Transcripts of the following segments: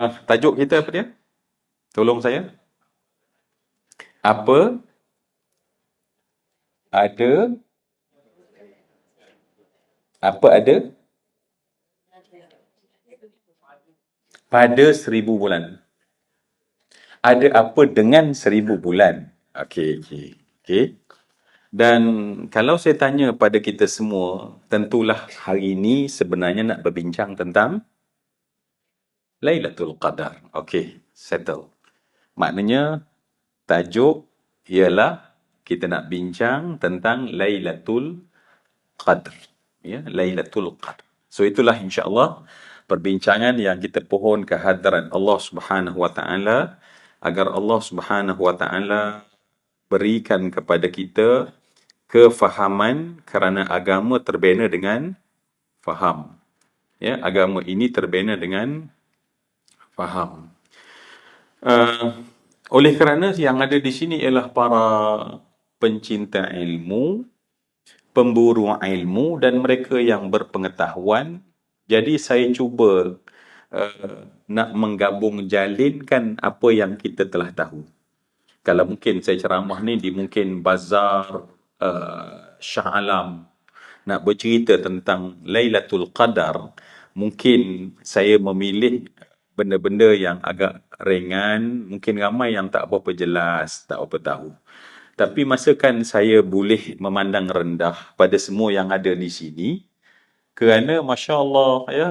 Tajuk kita apa dia? Tolong saya. Apa ada apa ada pada 1,000 bulan? Ada apa dengan 1,000 bulan? Okey, okey. Okey. Dan kalau saya tanya pada kita semua, tentulah hari ini sebenarnya nak berbincang tentang Lailatul Qadar. Okey, settle. Maknanya tajuk ialah kita nak bincang tentang Lailatul Qadr. Ya, Lailatul Qadr. So itulah insya-Allah perbincangan yang kita pohon kehadiran Allah Subhanahu Wa Taala agar Allah Subhanahu Wa Taala berikan kepada kita kefahaman kerana agama terbina dengan faham. Ya, agama ini terbina dengan faham. Uh, oleh kerana yang ada di sini ialah para pencinta ilmu, pemburu ilmu dan mereka yang berpengetahuan. Jadi saya cuba nak menggabung jalinkan apa yang kita telah tahu. Kalau mungkin saya ceramah ni di mungkin bazar Shah Alam nak bercerita tentang Lailatul Qadar, mungkin saya memilih benda-benda yang agak ringan, mungkin ramai yang tak berapa jelas, tak berapa tahu. Tapi masakan saya boleh memandang rendah pada semua yang ada di sini, kerana Masya Allah ya,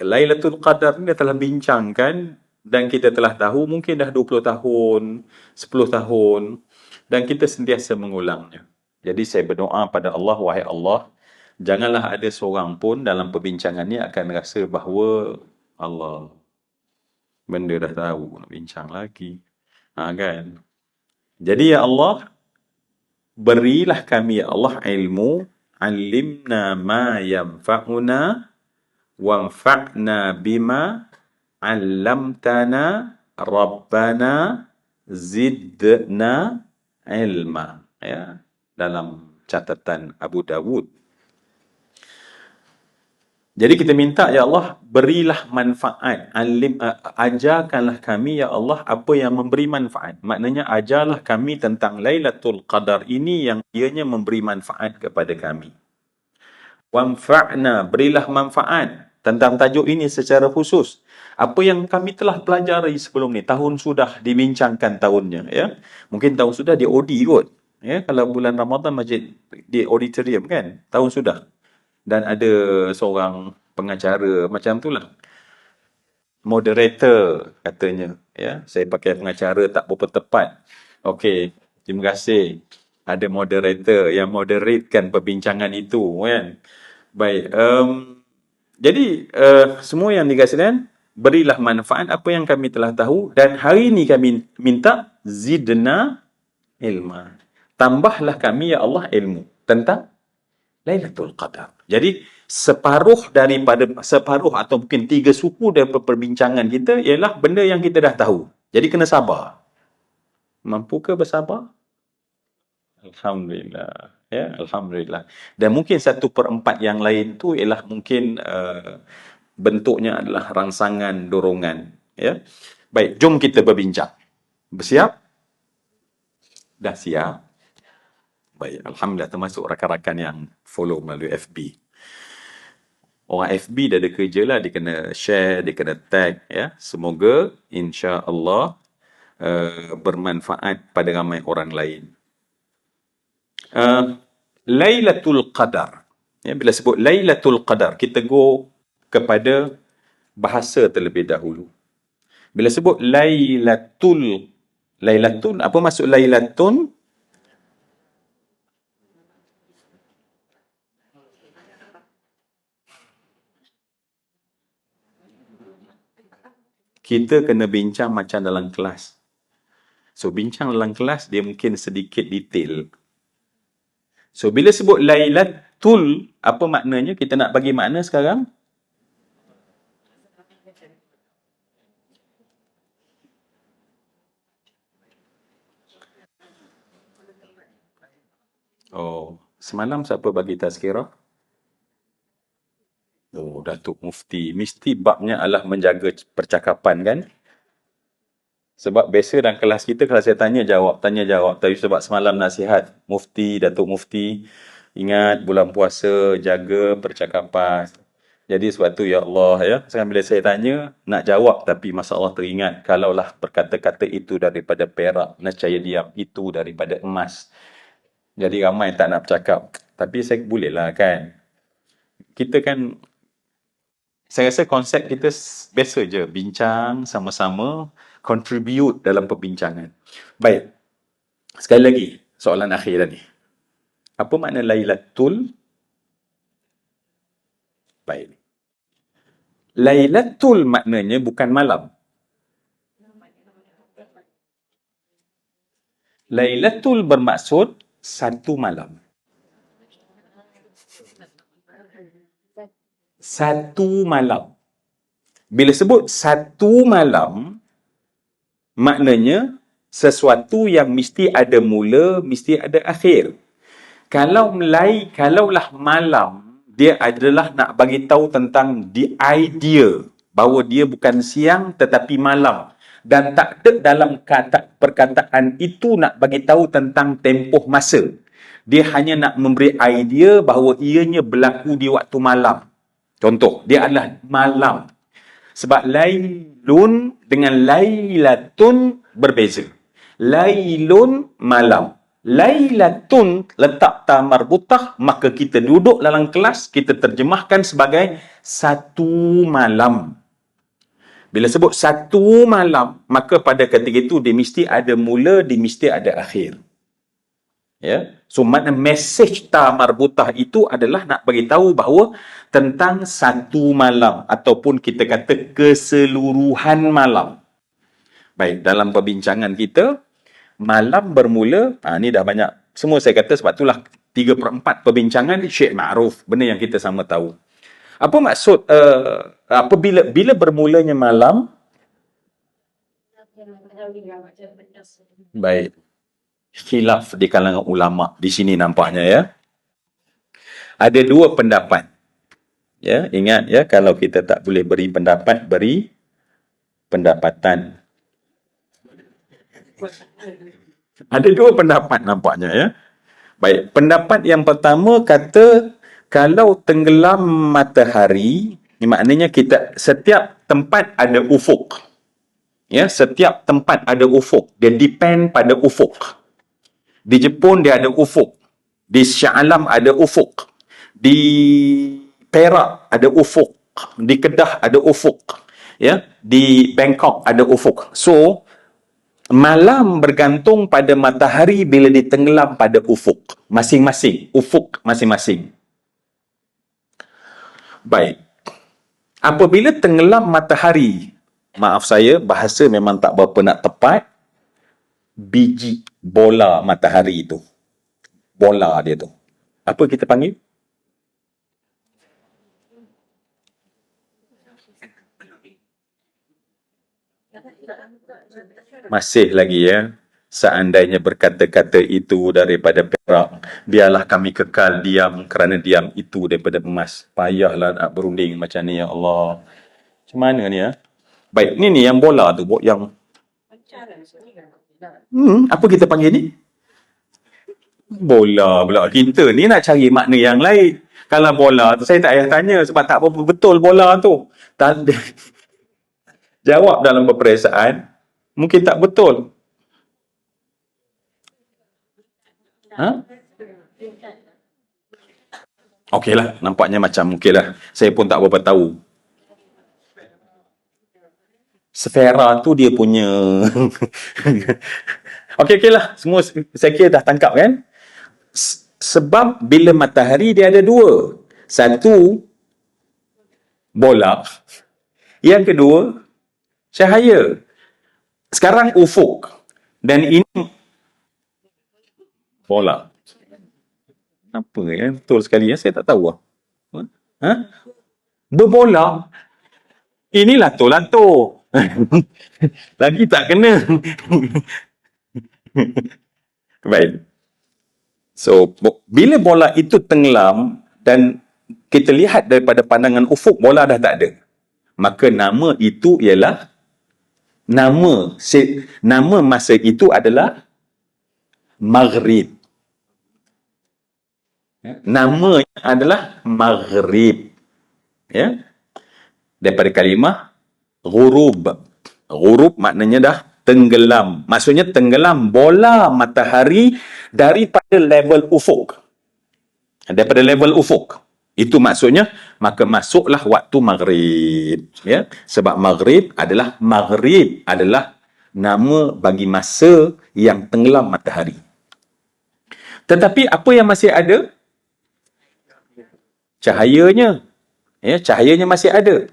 Lailatul Qadar ni dah telah bincangkan dan kita telah tahu mungkin dah 20 tahun, 10 tahun dan kita sentiasa mengulangnya. Jadi saya berdoa pada Allah, wahai Allah, janganlah ada seorang pun dalam perbincangan ni akan rasa bahawa Allah, benda dah tahu, nak bincang lagi. Kan? Jadi ya Allah, berilah kami ya Allah ilmu, alimna ma yanfa'una wanfa'na bima 'allamtana rabbana zidna ilma. Ya, dalam catatan Abu Dawud. Jadi kita minta ya Allah, berilah manfaat, ajarkanlah kami ya Allah apa yang memberi manfaat. Maknanya ajarlah kami tentang Lailatul Qadar ini yang ianya memberi manfaat kepada kami. Wanfa'na, berilah manfaat tentang tajuk ini secara khusus. Apa yang kami telah pelajari sebelum ni, tahun sudah dibincangkan tahunnya, ya. Mungkin tahun sudah di OD kot. Ya, kalau bulan Ramadan masjid di auditorium kan, tahun sudah. Dan ada seorang pengacara macam itulah, moderator katanya, ya. Saya pakai pengacara tak berapa tepat. Okey, terima kasih. Ada moderator yang moderatekan perbincangan itu kan. Baik, jadi semua yang dikasihkan, berilah manfaat apa yang kami telah tahu dan hari ini kami minta zidna ilma. Tambahlah kami ya Allah ilmu tentang Lailatul Qadar. Jadi separuh atau mungkin 3 suku daripada perbincangan kita ialah benda yang kita dah tahu. Jadi kena sabar. Mampukah bersabar? Alhamdulillah. Ya, Alhamdulillah. Dan mungkin 1/4 yang lain tu ialah mungkin bentuknya adalah rangsangan dorongan. Ya. Baik, jom kita berbincang. Bersiap? Dah siap? Baik, Alhamdulillah termasuk rakan-rakan yang follow melalui FB. Orang FB dah ada kerja lah, dia kena share, dia kena tag. Ya. Semoga insya-Allah bermanfaat pada ramai orang lain. Lailatul Qadar. Ya, bila sebut Lailatul Qadar, kita go kepada bahasa terlebih dahulu. Bila sebut Lailatun, apa maksud Lailatun? Kita kena bincang macam dalam kelas. So, bincang dalam kelas, dia mungkin sedikit detail. So, bila sebut Lailatul, apa maknanya? Kita nak bagi makna sekarang? Oh, semalam siapa bagi tazkirah? Oh, Datuk Mufti, mesti babnya adalah menjaga percakapan kan? Sebab biasa dalam kelas kita, kalau saya tanya jawab. Tapi sebab semalam nasihat Mufti, Datuk Mufti, ingat bulan puasa, jaga percakapan. Jadi sebab tu, ya Allah, ya. Sekarang bila saya tanya, nak jawab tapi masalah teringat. Kalaulah berkata-kata itu daripada perak, nescaya diam itu daripada emas. Jadi ramai tak nak bercakap. Tapi saya bolehlah kan. Kita kan, saya rasa konsep kita biasa je. Bincang sama-sama, contribute dalam perbincangan. Baik. Sekali lagi, soalan akhir tadi. Apa makna Lailatul? Baik. Lailatul maknanya bukan malam. Lailatul bermaksud satu malam. Satu malam. Bila sebut satu malam, maknanya sesuatu yang mesti ada mula, mesti ada akhir. Kalaulah malam, dia adalah nak bagi tahu tentang the idea bahawa dia bukan siang tetapi malam. Dan tak ada dalam perkataan itu nak bagi tahu tentang tempoh masa. Dia hanya nak memberi idea bahawa ianya berlaku di waktu malam. Contoh, dia adalah malam. Sebab lailun dengan lailatun berbeza. Lailun malam. Lailatun letak ta marbutah, maka kita duduk dalam kelas, kita terjemahkan sebagai satu malam. Bila sebut satu malam, maka pada ketika itu dia mesti ada mula, dia mesti ada akhir. Ya. So makna message ta marbutah itu adalah nak bagi tahu bahawa tentang satu malam ataupun kita kata keseluruhan malam. Baik, dalam perbincangan kita, malam bermula, ni dah banyak. Semua saya kata sebab itulah 3/4 perbincangan Syekh Ma'ruf, benda yang kita sama tahu. Apa maksud bila bermulanya malam? Baik. Khilaf di kalangan ulama di sini nampaknya ya. Ada dua pendapat. Ya, ingat ya, kalau kita tak boleh beri pendapat, beri pendapatan. Ada dua pendapat nampaknya ya. Baik, pendapat yang pertama kata kalau tenggelam matahari, maknanya setiap tempat ada ufuk. Ya, setiap tempat ada ufuk. Dia depend pada ufuk. Di Jepun dia ada ufuk. Di Shah Alam ada ufuk. Di Perak ada ufuk. Di Kedah ada ufuk. Ya, di Bangkok ada ufuk. So, malam bergantung pada matahari bila ditenggelam pada ufuk. Masing-masing. Ufuk masing-masing. Baik. Apabila tenggelam matahari, maaf saya, bahasa memang tak berapa nak tepat, biji bola matahari itu. Bola dia tu. Apa kita panggil? Masih lagi ya. Seandainya berkata-kata itu daripada perak, biarlah kami kekal diam kerana diam itu daripada emas. Payahlah nak berunding macam ni, ya Allah. Macam mana ni ya? Baik, ni yang bola tu, yang apa kita panggil ni? Bola pula. Kita ni nak cari makna yang lain. Kalau bola tu saya tak payah tanya sebab tak apa betul bola tu. Jawab dalam peperiksaan mungkin tak betul. Okeylah, nampaknya macam okeylah. Saya pun tak berapa tahu. Sfera tu dia punya. Okeylah, semua saya kira dah tangkap kan? Sebab bila matahari dia ada dua. Satu, bola. Yang kedua, cahaya. Sekarang ufuk. Dan ini bola. Apa ya? Betul sekali ya, saya tak tahu lah. Berbola. Ini lato-lato. Lagi tak kena. Baik. So, bila bola itu tenggelam dan kita lihat daripada pandangan ufuk, bola dah tak ada. Maka nama itu ialah nama masa itu adalah Maghrib. Namanya adalah Maghrib. Ya. Daripada kalimah ghurub. Ghurub maknanya dah tenggelam. Maksudnya tenggelam bola matahari daripada level ufuk. Daripada level ufuk. Itu maksudnya, maka masuklah waktu maghrib. Ya? Sebab maghrib adalah nama bagi masa yang tenggelam matahari. Tetapi apa yang masih ada? Cahayanya. Ya, cahayanya masih ada.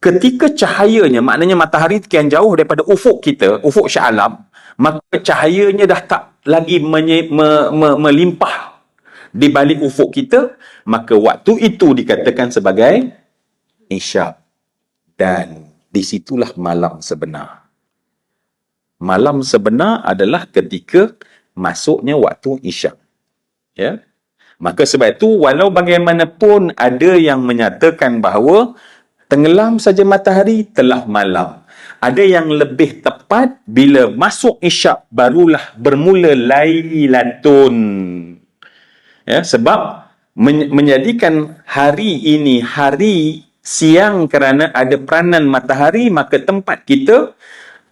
Ketika cahayanya, maknanya matahari sekian jauh daripada ufuk kita, ufuk Shah Alam, maka cahayanya dah tak lagi melimpah di balik ufuk kita, maka waktu itu dikatakan sebagai Isyak. Dan disitulah malam sebenar. Malam sebenar adalah ketika masuknya waktu Isyak. Ya. Maka sebab itu, walau bagaimanapun ada yang menyatakan bahawa tenggelam saja matahari telah malam. Ada yang lebih tepat bila masuk Isyak barulah bermula Lailatun. Ya, sebab menjadikan hari ini hari siang kerana ada peranan matahari, maka tempat kita,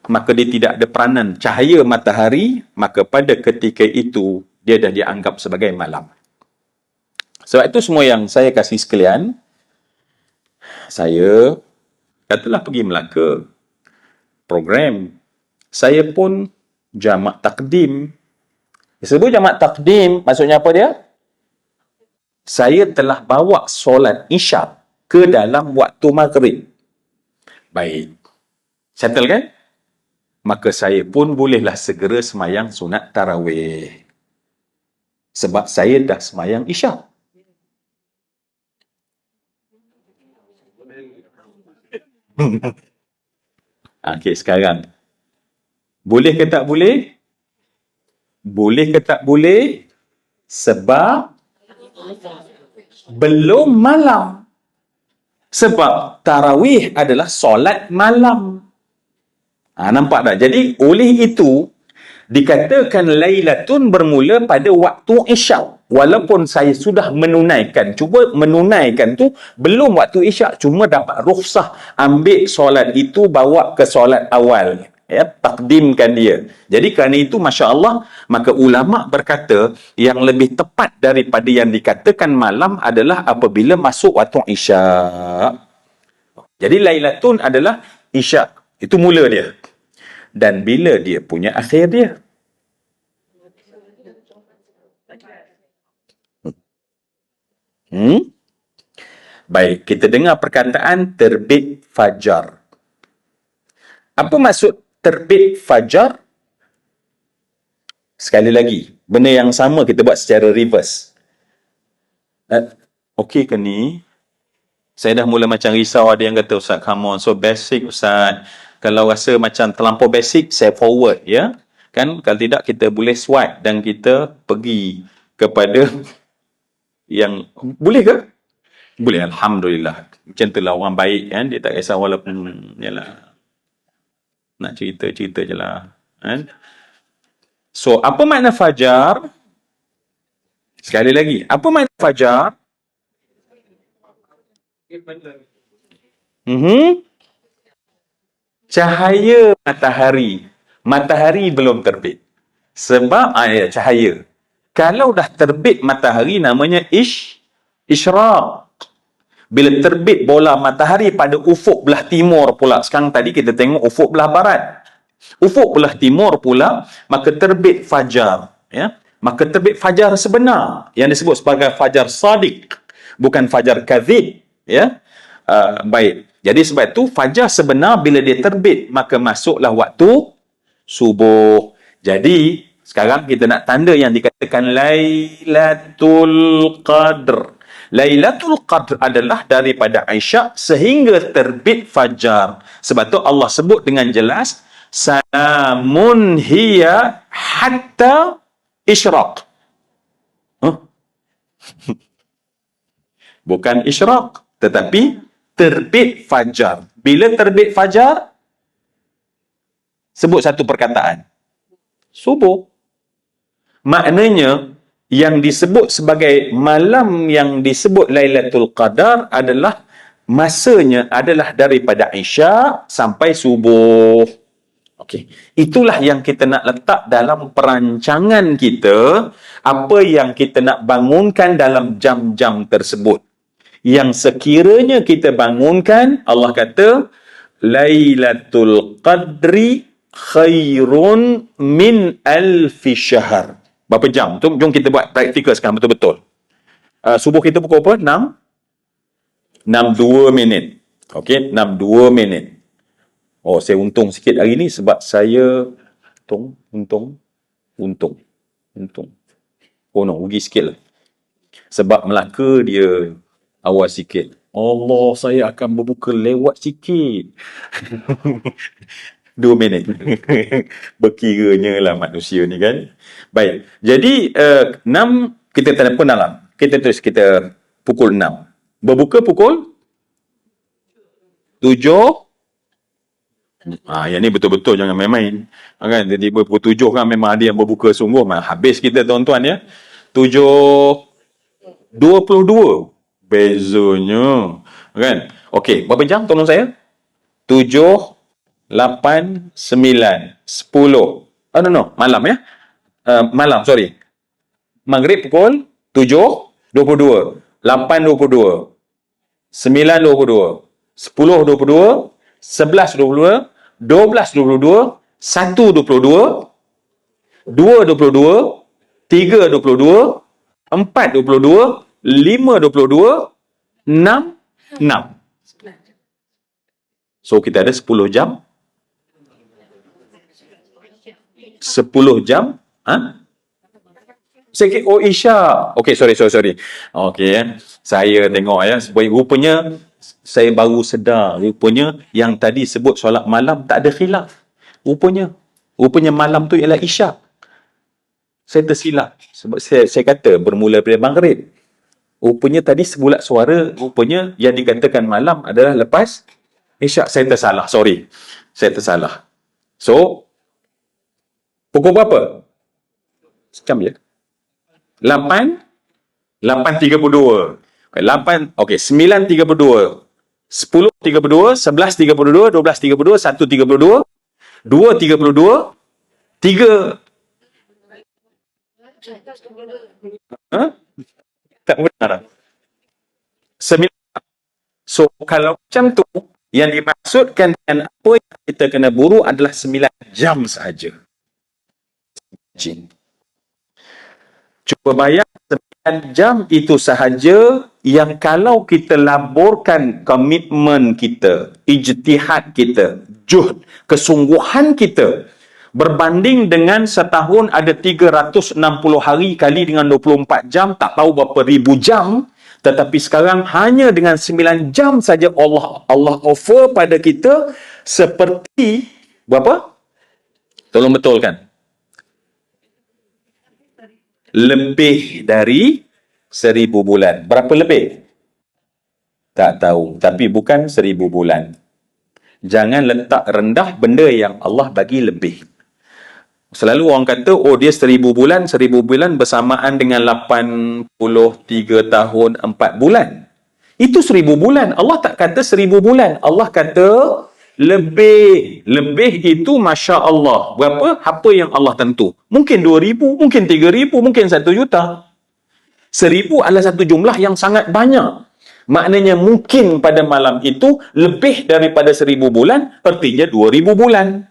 maka dia tidak ada peranan cahaya matahari, maka pada ketika itu dia dah dianggap sebagai malam. Sebab itu semua yang saya kasih sekalian, saya katalah pergi Melaka, program, saya pun jamak takdim. Sebut jamak takdim, maksudnya apa dia? Saya telah bawa solat Isyak ke dalam waktu maghrib. Baik. Settle kan? Maka saya pun bolehlah segera semayang sunat tarawih. Sebab saya dah semayang Isyak. Okey, sekarang. Boleh ke tak boleh? Boleh ke tak boleh? Sebab belum malam. Sebab tarawih adalah solat malam. Nampak tak? Jadi, oleh itu, dikatakan Lailatun bermula pada waktu Isyak. Walaupun saya sudah menunaikan, cuba menunaikan tu, belum waktu Isyak, cuma dapat rukhsah ambil solat itu, bawa ke solat awal. Ya, takdimkan dia. Jadi kerana itu, Masya Allah, maka ulama' berkata, yang lebih tepat daripada yang dikatakan malam adalah apabila masuk waktu Isyak. Jadi Lailatun adalah Isyak. Itu mula dia. Dan bila dia punya akhir dia. Baik, kita dengar perkataan terbit fajar. Apa maksud terbit fajar? Sekali lagi, benda yang sama kita buat secara reverse. Okey ke ni? Saya dah mula macam risau, ada yang kata, Ustaz, come on, so basic Ustaz. Kalau rasa macam terlampau basic, saya forward, ya. Kan, kalau tidak, kita boleh swipe dan kita pergi kepada yang, boleh ke? Boleh, Alhamdulillah. Macam itulah orang baik, kan? Dia tak kisah walaupun, yalah, nak cerita-cerita je lah. Kan? So, apa makna fajar? Sekali lagi, apa makna fajar? Cahaya matahari. Matahari belum terbit. Sebab cahaya. Kalau dah terbit matahari, namanya isyraq. Bila terbit bola matahari pada ufuk belah timur pula. Sekarang tadi kita tengok ufuk belah barat. Ufuk belah timur pula, maka terbit fajar. Ya? Maka terbit fajar sebenar. Yang disebut sebagai fajar sadiq. Bukan fajar kadzib. Ya? Baik. Jadi sebab itu, fajar sebenar bila dia terbit, maka masuklah waktu subuh. Jadi, sekarang kita nak tanda yang dikatakan Lailatul Qadr. Lailatul Qadr adalah daripada Isyak sehingga terbit fajar. Sebab tu Allah sebut dengan jelas, salamun hiya hatta isyraq. Bukan isyraq, tetapi terbit fajar. Bila terbit fajar, sebut satu perkataan. Subuh. Maknanya, yang disebut sebagai malam yang disebut Lailatul Qadar adalah masanya adalah daripada Isya sampai subuh. Okey. Itulah yang kita nak letak dalam perancangan kita, apa yang kita nak bangunkan dalam jam-jam tersebut. Yang sekiranya kita bangunkan, Allah kata, Lailatul Qadri khairun min alfi syahr. Berapa jam? Jom kita buat praktikal sekarang betul-betul. Subuh kita pukul apa? 6.2 minit. Okey, 6.2 minit. Oh, saya untung sikit hari ni sebab saya untung. Oh no, rugi sikit lah. Sebab Melaka dia awal sikit. Allah, saya akan berbuka lewat sikit. 2 minit. Berkiranya lah manusia ni kan. Baik. Jadi, 6, kita telefon dalam. Kita terus, kita pukul 6. Berbuka pukul 7. Yang ni betul-betul jangan main-main. Kan, tiba-tiba pukul 7 kan memang ada yang berbuka sungguh. Habis kita tuan-tuan ya. 7.22. Bezanya. Kan? Okey, berapa jam tolong saya? 7, 8, 9, 10. No. Malam ya. Malam, sorry. Maghrib pukul 7.22. 8.22. 9.22. 10.22. 11.22. 12.22. 1.22. 2.22. 3.22. 4.22. 5.22. 6. So, kita ada 10 jam. 10 jam. Saya kira, Isya. Okey, sorry. Okey, saya tengok ya. Rupanya, saya baru sedar. Rupanya, yang tadi sebut solat malam, tak ada khilaf. Rupanya malam tu ialah Isya. Saya tersilap. Sebab saya kata, bermula daripada maghrib. Rupanya tadi sebulat suara, rupanya yang dikatakan malam adalah lepas Isya. Saya tersalah, sorry. Saya tersalah. So, pukul berapa? Sekejap je. 8.32. 9.32. 10.32. 11.32. 12.32. 1.32. 2.32. 3. Tak benar. 9. So, kalau macam tu, yang dimaksudkan dengan apa yang kita kena buru adalah 9 jam sahaja. Cuba bayang 9 jam itu sahaja yang kalau kita laburkan komitmen kita, ijtihad kita, juhd, kesungguhan kita berbanding dengan setahun ada 360 hari kali dengan 24 jam, tak tahu berapa ribu jam, tetapi sekarang hanya dengan 9 jam saja Allah offer pada kita seperti berapa? Tolong betulkan. Lebih dari 1000 bulan. Berapa lebih? Tak tahu. Tapi bukan 1000 bulan. Jangan letak rendah benda yang Allah bagi lebih. Selalu orang kata, dia 1000 bulan bersamaan dengan 83 tahun 4 bulan. Itu 1000 bulan. Allah tak kata 1000 bulan. Allah kata lebih itu Masya Allah. Berapa? Apa yang Allah tentu. Mungkin 2000, mungkin 3000, mungkin 1 juta. 1000 adalah satu jumlah yang sangat banyak. Maknanya mungkin pada malam itu lebih daripada 1000 bulan, artinya 2000 bulan.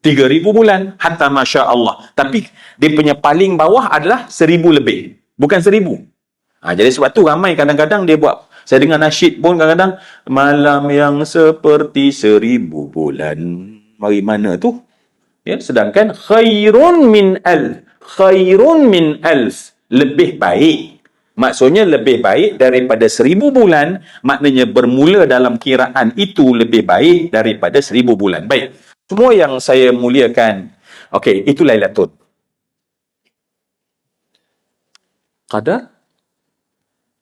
3000 bulan. Hatta Masya Allah. Tapi dia punya paling bawah adalah 1000 lebih. Bukan 1000. Jadi sebab tu ramai kadang-kadang dia buat. Saya dengar nasyid pun kadang-kadang, malam yang seperti 1000 bulan. Mari mana tu? Ya, sedangkan khairun min alf. Lebih baik. Maksudnya lebih baik daripada 1000 bulan. Maknanya bermula dalam kiraan itu lebih baik daripada 1000 bulan. Baik. Semua yang saya muliakan. Okey, itu Lailatul Qadar.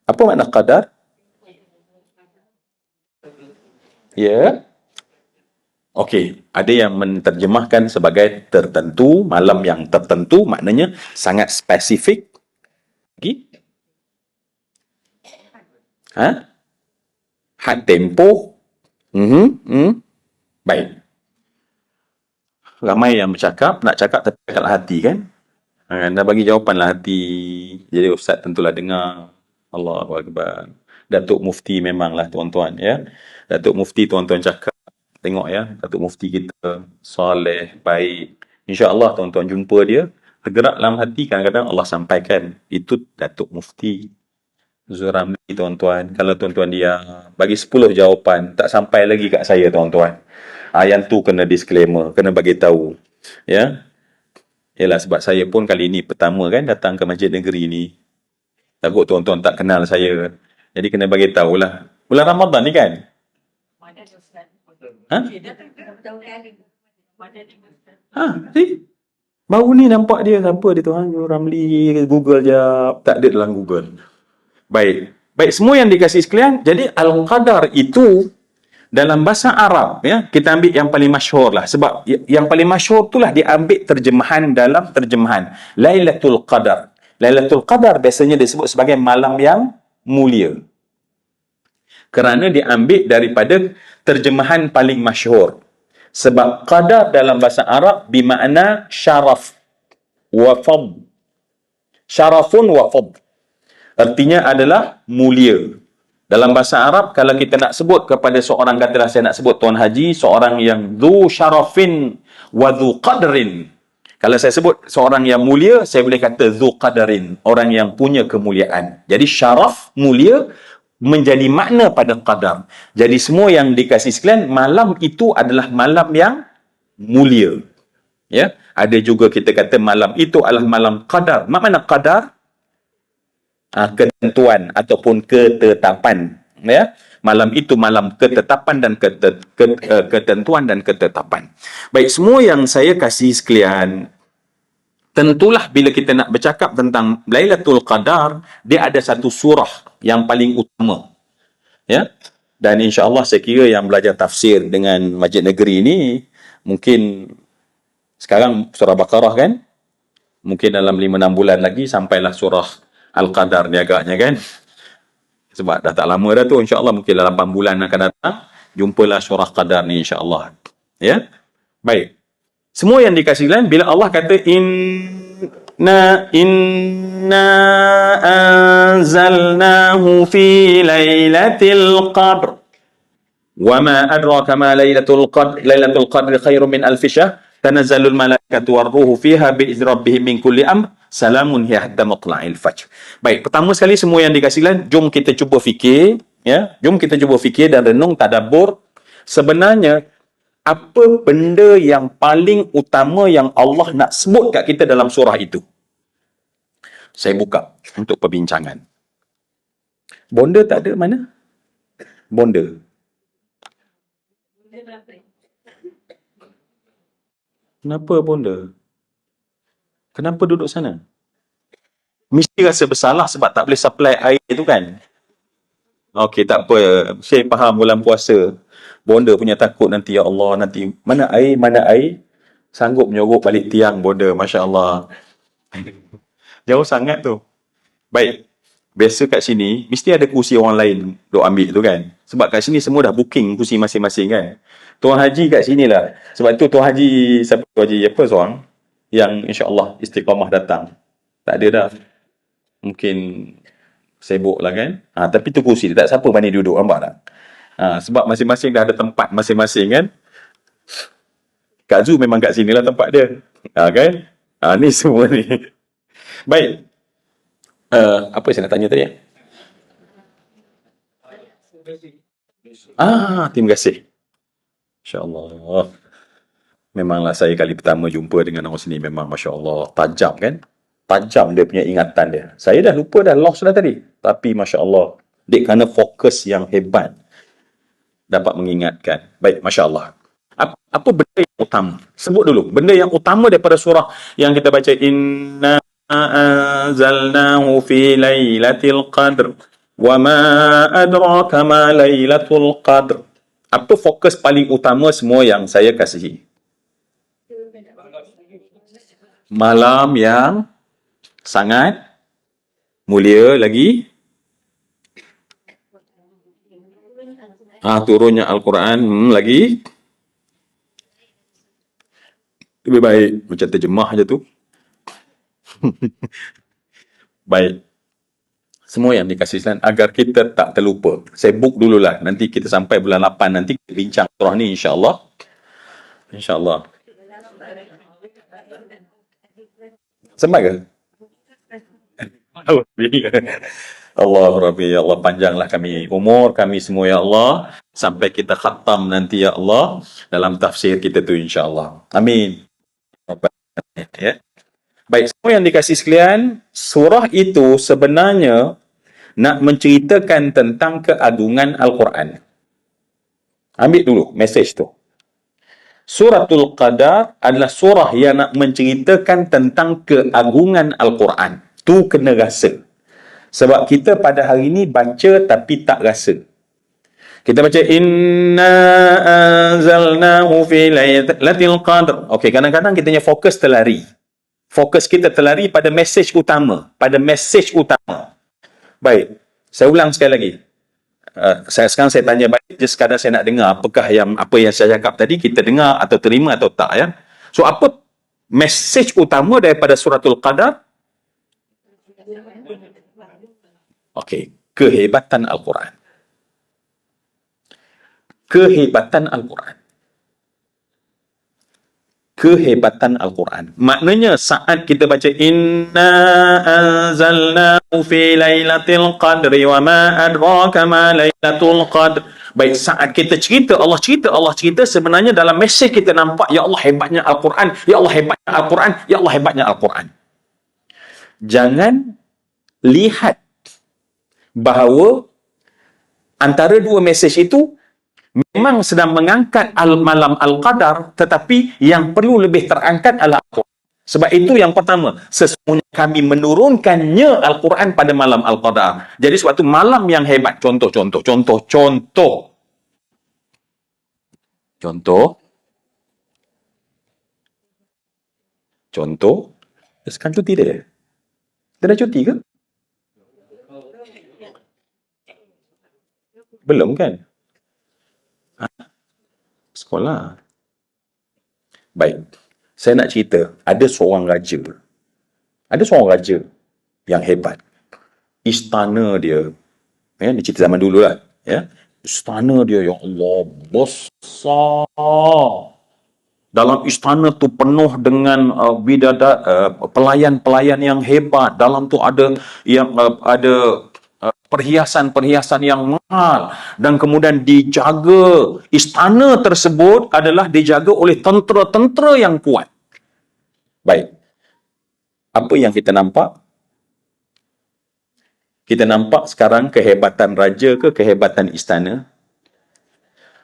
Apa makna qadar? Ya. Okey, ada yang menterjemahkan sebagai tertentu, malam yang tertentu, maknanya sangat spesifik. Lagi? Ha? Had tempoh. Baik. Ramai yang bercakap, nak cakap tapi cakaplah hati kan? Anda bagi jawapanlah hati. Jadi Ustaz tentulah dengar. Allahu Akbar. Datuk Mufti memanglah tuan-tuan ya. Datuk Mufti tuan-tuan cakap. Tengok ya, Datuk Mufti kita soleh, baik. InsyaAllah tuan-tuan jumpa dia. Tergerak dalam hati kadang-kadang Allah sampaikan. Itu Datuk Mufti Zuramli tuan-tuan. Kalau tuan-tuan dia bagi 10 jawapan, tak sampai lagi kat saya tuan-tuan. Yang tu kena disclaimer, kena bagi tahu. Ya. Yalah sebab saya pun kali ni pertama kan datang ke Masjid Negeri ni. Takut tuan-tuan tak kenal saya. Jadi kena bagi tahulah. Bulan Ramadan ni kan? Ha? Ha, see? Baru ni nampak dia siapa dia tuan Ramli, Google jap, tak ada dalam Google. Baik. Baik, semua yang dikasih sekalian, jadi Al-Qadar itu dalam bahasa Arab, ya, kita ambil yang paling masyhur lah. Sebab yang paling masyhur itulah diambil terjemahan dalam terjemahan. Lailatul Qadar. Lailatul Qadar biasanya disebut sebagai malam yang mulia. Kerana diambil daripada terjemahan paling masyhur. Sebab qadar dalam bahasa Arab bermakna syaraf wa fadl. Syarafun wa fadl. Artinya adalah mulia. Dalam bahasa Arab, kalau kita nak sebut kepada seorang, katalah saya nak sebut Tuan Haji, seorang yang dhu syarafin wa dhu qadrin. Kalau saya sebut seorang yang mulia, saya boleh kata dhu qadrin, orang yang punya kemuliaan. Jadi syaraf, mulia, menjadi makna pada qadar. Jadi semua yang dikasih sekalian, malam itu adalah malam yang mulia. Ya, ada juga kita kata malam itu adalah malam qadar. Makna qadar? Ketentuan ataupun ketetapan. Ya, malam itu malam ketetapan dan ketentuan dan ketetapan. Baik, semua yang saya kasih sekalian, tentulah bila kita nak bercakap tentang Lailatul Qadar, dia ada satu surah yang paling utama. Ya. Dan insya-Allah saya kira yang belajar tafsir dengan Masjid Negeri ini mungkin sekarang surah Baqarah kan? Mungkin dalam 5-6 bulan lagi sampailah surah Al-Qadar ni agaknya kan? Sebab dah tak lama dah tu, insya-Allah mungkin dalam 8 bulan akan datang jumpalah surah Qadar ni insya-Allah. Ya. Baik. Semua yang dikasih lain bila Allah kata Inna anzalnahu fi lailatul qadr. Wa ma adraka ma lailatul qadr. Lailatul qadr khairun min alf syahr. Tanazzalul malaikatu war-ruhu fiha bi'izni rabbihim min kulli amr. Salamun hiya hatta matla'il fajr. Baik, pertama sekali semua yang dikasih lain, jom kita cuba fikir, ya. Jom kita cuba fikir dan renung tadabbur. Sebenarnya apa benda yang paling utama yang Allah nak sebut kat kita dalam surah itu? Saya buka untuk perbincangan. Bonda tak ada mana? Bonda. Kenapa bonda? Kenapa duduk sana? Mesti rasa bersalah sebab tak boleh supply air tu kan? Okey, tak apa. Saya faham bulan puasa. Bonda punya takut nanti, ya Allah, nanti mana air, sanggup menyogok balik tiang bonda, Masya Allah. Jauh sangat tu. Baik, biasa kat sini, mesti ada kursi orang lain duk ambil tu kan. Sebab kat sini semua dah booking kursi masing-masing kan. Tuan Haji kat sini lah. Sebab tu Tuan Haji, siapa Tuan Haji apa seorang? Yang insya-Allah istiqamah datang. Tak ada dah. Mungkin sibuk lah kan. Tapi tu kursi, tak siapa berani duduk, nampak tak? Sebab masing-masing dah ada tempat masing-masing kan. Kak Zu memang kat sini lah tempat dia. Kan? Ni semua ni. Baik. Apa saya nak tanya tadi? Terima kasih. InsyaAllah. Memanglah saya kali pertama jumpa dengan orang sini. Memang Masya Allah. Tajam kan? Tajam dia punya ingatan dia. Saya dah lupa dah, lost dah tadi. Tapi Masya Allah. Dia kerana fokus yang hebat. Dapat mengingatkan. Baik, Masya Allah. Apa benda yang utama? Sebut dulu. Benda yang utama daripada surah yang kita baca. Inna anzalnahu fi lailatul qadr. Wa ma adraka ma lailatul qadr. Apa fokus paling utama semua yang saya kasihi? Malam yang sangat mulia lagi. Turunnya Al-Quran lagi. Lebih baik macam terjemah je tu. Baik. Semua yang dikasih Islam agar kita tak terlupa. Saya book dululah. Nanti kita sampai bulan 8 nanti kita bincang surah ni insya-Allah. Insya-Allah. Sempat ke? Allah Rabbi, ya Allah, panjanglah kami umur kami semua ya Allah sampai kita khatam nanti ya Allah dalam tafsir kita tu insya-Allah. Amin. Ya. Baik, semua yang dikasih sekalian, surah itu sebenarnya nak menceritakan tentang keagungan Al-Quran. Ambil dulu mesej tu. Suratul Qadar adalah surah yang nak menceritakan tentang keagungan Al-Quran. Tu kena rasa. Sebab kita pada hari ini baca tapi tak rasa. Kita baca inna anzalnahu fi lailatul qadr. Okey, kadang-kadang kita punya fokus terlari. Fokus kita terlari pada mesej utama, Baik, saya ulang sekali lagi. Sekarang saya tanya balik, just sekadar saya nak dengar apa yang saya cakap tadi kita dengar atau terima atau tak ya. So apa mesej utama daripada suratul Qadar? Okey, kehebatan Al-Quran. Kehebatan Al-Quran. Maknanya saat kita baca inna anzalnahu fi lailatul qadri wa ma adraka ma lailatul qadr. Baik, saat kita cerita Allah cerita sebenarnya dalam mesej kita nampak ya Allah hebatnya Al-Quran, ya Allah hebatnya Al-Quran, ya Allah hebatnya Al-Quran. Jangan lihat bahawa antara dua mesej itu memang sedang mengangkat malam Al-Qadar, tetapi yang perlu lebih terangkat adalah Al-Quran. Sebab itu yang pertama, sesungguhnya kami menurunkannya Al-Quran pada malam Al-Qadar. Jadi suatu malam yang hebat. Contoh. Sekarang cuti dia? Dia dah cuti ke? Belum kan? Sekolah. Baik. Saya nak cerita, ada seorang raja yang hebat. Istana dia, ni cerita zaman dulu lah, ya. Istana dia, ya Allah, besar. Dalam istana tu penuh dengan pelayan-pelayan yang hebat. Dalam tu ada perhiasan-perhiasan yang mahal, dan kemudian dijaga. Istana tersebut adalah dijaga oleh tentera-tentera yang kuat. Baik. Apa yang kita nampak? Kita nampak sekarang kehebatan raja ke kehebatan istana?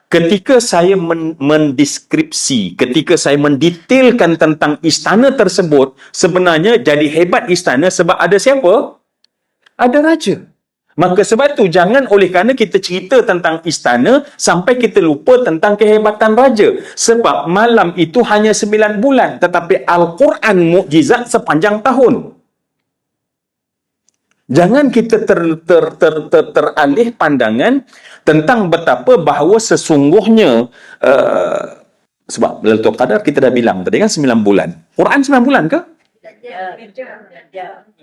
Ketika saya mendeskripsi, ketika saya mendetailkan tentang istana tersebut, sebenarnya jadi hebat istana sebab ada siapa? Ada raja. Maka sebab tu jangan oleh kerana kita cerita tentang istana sampai kita lupa tentang kehebatan raja. Sebab malam itu hanya 9 bulan, tetapi Al-Quran mukjizat sepanjang tahun. Jangan kita teralih pandangan tentang betapa bahawa sesungguhnya sebab Lailatul Qadar kita dah bilang tadi kan 9 bulan. Quran 9 bulan ke?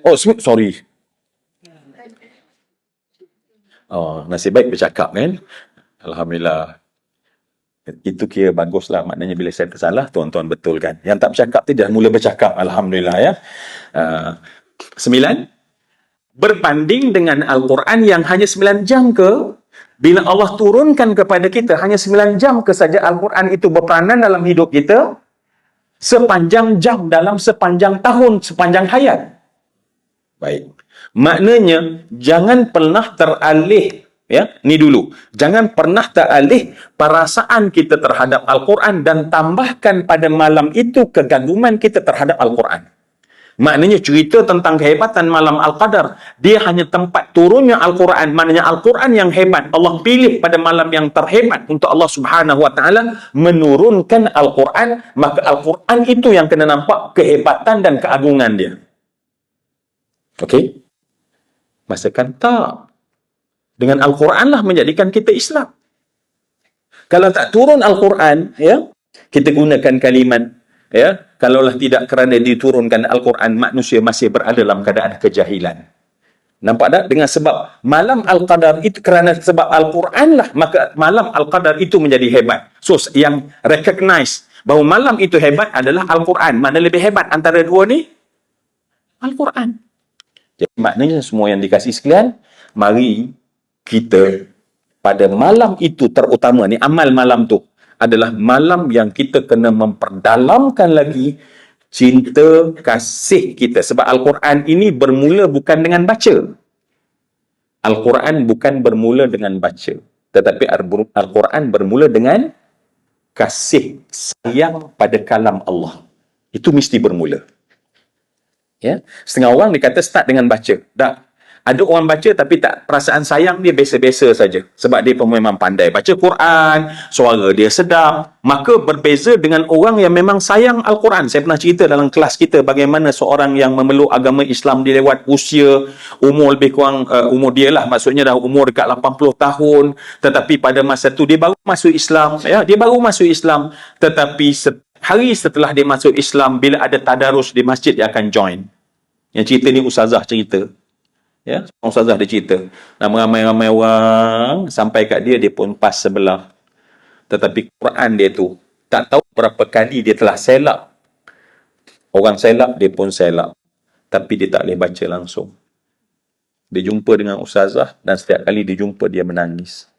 Oh, sorry. Oh, nasib baik bercakap kan. Alhamdulillah. Itu kira baguslah. Maknanya bila saya tersalah, tuan-tuan betulkan. Yang tak bercakap tu dah mula bercakap. Alhamdulillah ya. 9. Berbanding dengan Al-Quran yang hanya 9 jam ke? Bila Allah turunkan kepada kita hanya 9 jam ke saja Al-Quran itu berperanan dalam hidup kita? Sepanjang jam dalam sepanjang tahun, sepanjang hayat. Baik. Maknanya, jangan pernah teralih, ya, ni dulu. Jangan pernah teralih perasaan kita terhadap Al-Quran dan tambahkan pada malam itu kegaguman kita terhadap Al-Quran. Maknanya cerita tentang kehebatan malam Al-Qadar, dia hanya tempat turunnya Al-Quran. Maknanya Al-Quran yang hebat, Allah pilih pada malam yang terhebat untuk Allah Subhanahu Wa Taala menurunkan Al-Quran. Maka Al-Quran itu yang kena nampak kehebatan dan keagungan dia. Okey? Masakan tak. Dengan Al-Quran lah menjadikan kita Islam. Kalau tak turun Al-Quran, ya, kita gunakan kalimat, ya, kalaulah tidak kerana diturunkan Al-Quran, manusia masih berada dalam keadaan kejahilan. Nampak tak? Dengan sebab malam Al-Qadar itu, kerana sebab Al-Quran lah, maka malam Al-Qadar itu menjadi hebat. So, yang recognize bahawa malam itu hebat adalah Al-Quran. Mana lebih hebat antara dua ni? Al-Quran. Jadi maknanya semua yang dikasih sekalian, mari kita pada malam itu terutama ni, amal malam tu adalah malam yang kita kena memperdalamkan lagi cinta kasih kita. Sebab Al-Quran ini bermula bukan dengan baca. Al-Quran bukan bermula dengan baca. Tetapi Al-Quran bermula dengan kasih sayang pada kalam Allah. Itu mesti bermula. Ya, setengah orang dia kata start dengan baca. Tak. Ada orang baca tapi tak, perasaan sayang dia biasa-biasa saja. Sebab dia pun memang pandai baca Quran, suara dia sedap. Maka berbeza dengan orang yang memang sayang Al-Quran. Saya pernah cerita dalam kelas kita bagaimana seorang yang memeluk agama Islam dia lewat usia, umur lebih kurang, umur dia lah, maksudnya dah umur dekat 80 tahun. Tetapi pada masa tu dia baru masuk Islam. Ya, dia baru masuk Islam. Tetapi hari setelah dia masuk Islam, bila ada tadarus di masjid, dia akan join. Yang cerita ni Ustazah cerita. Ya, Ustazah dia cerita. Ramai-ramai orang sampai kat dia, dia pun pas sebelah. Tetapi Quran dia tu, tak tahu berapa kali dia telah selak. Orang selak, dia pun selak. Tapi dia tak boleh baca langsung. Dia jumpa dengan Ustazah dan setiap kali dia jumpa, dia menangis.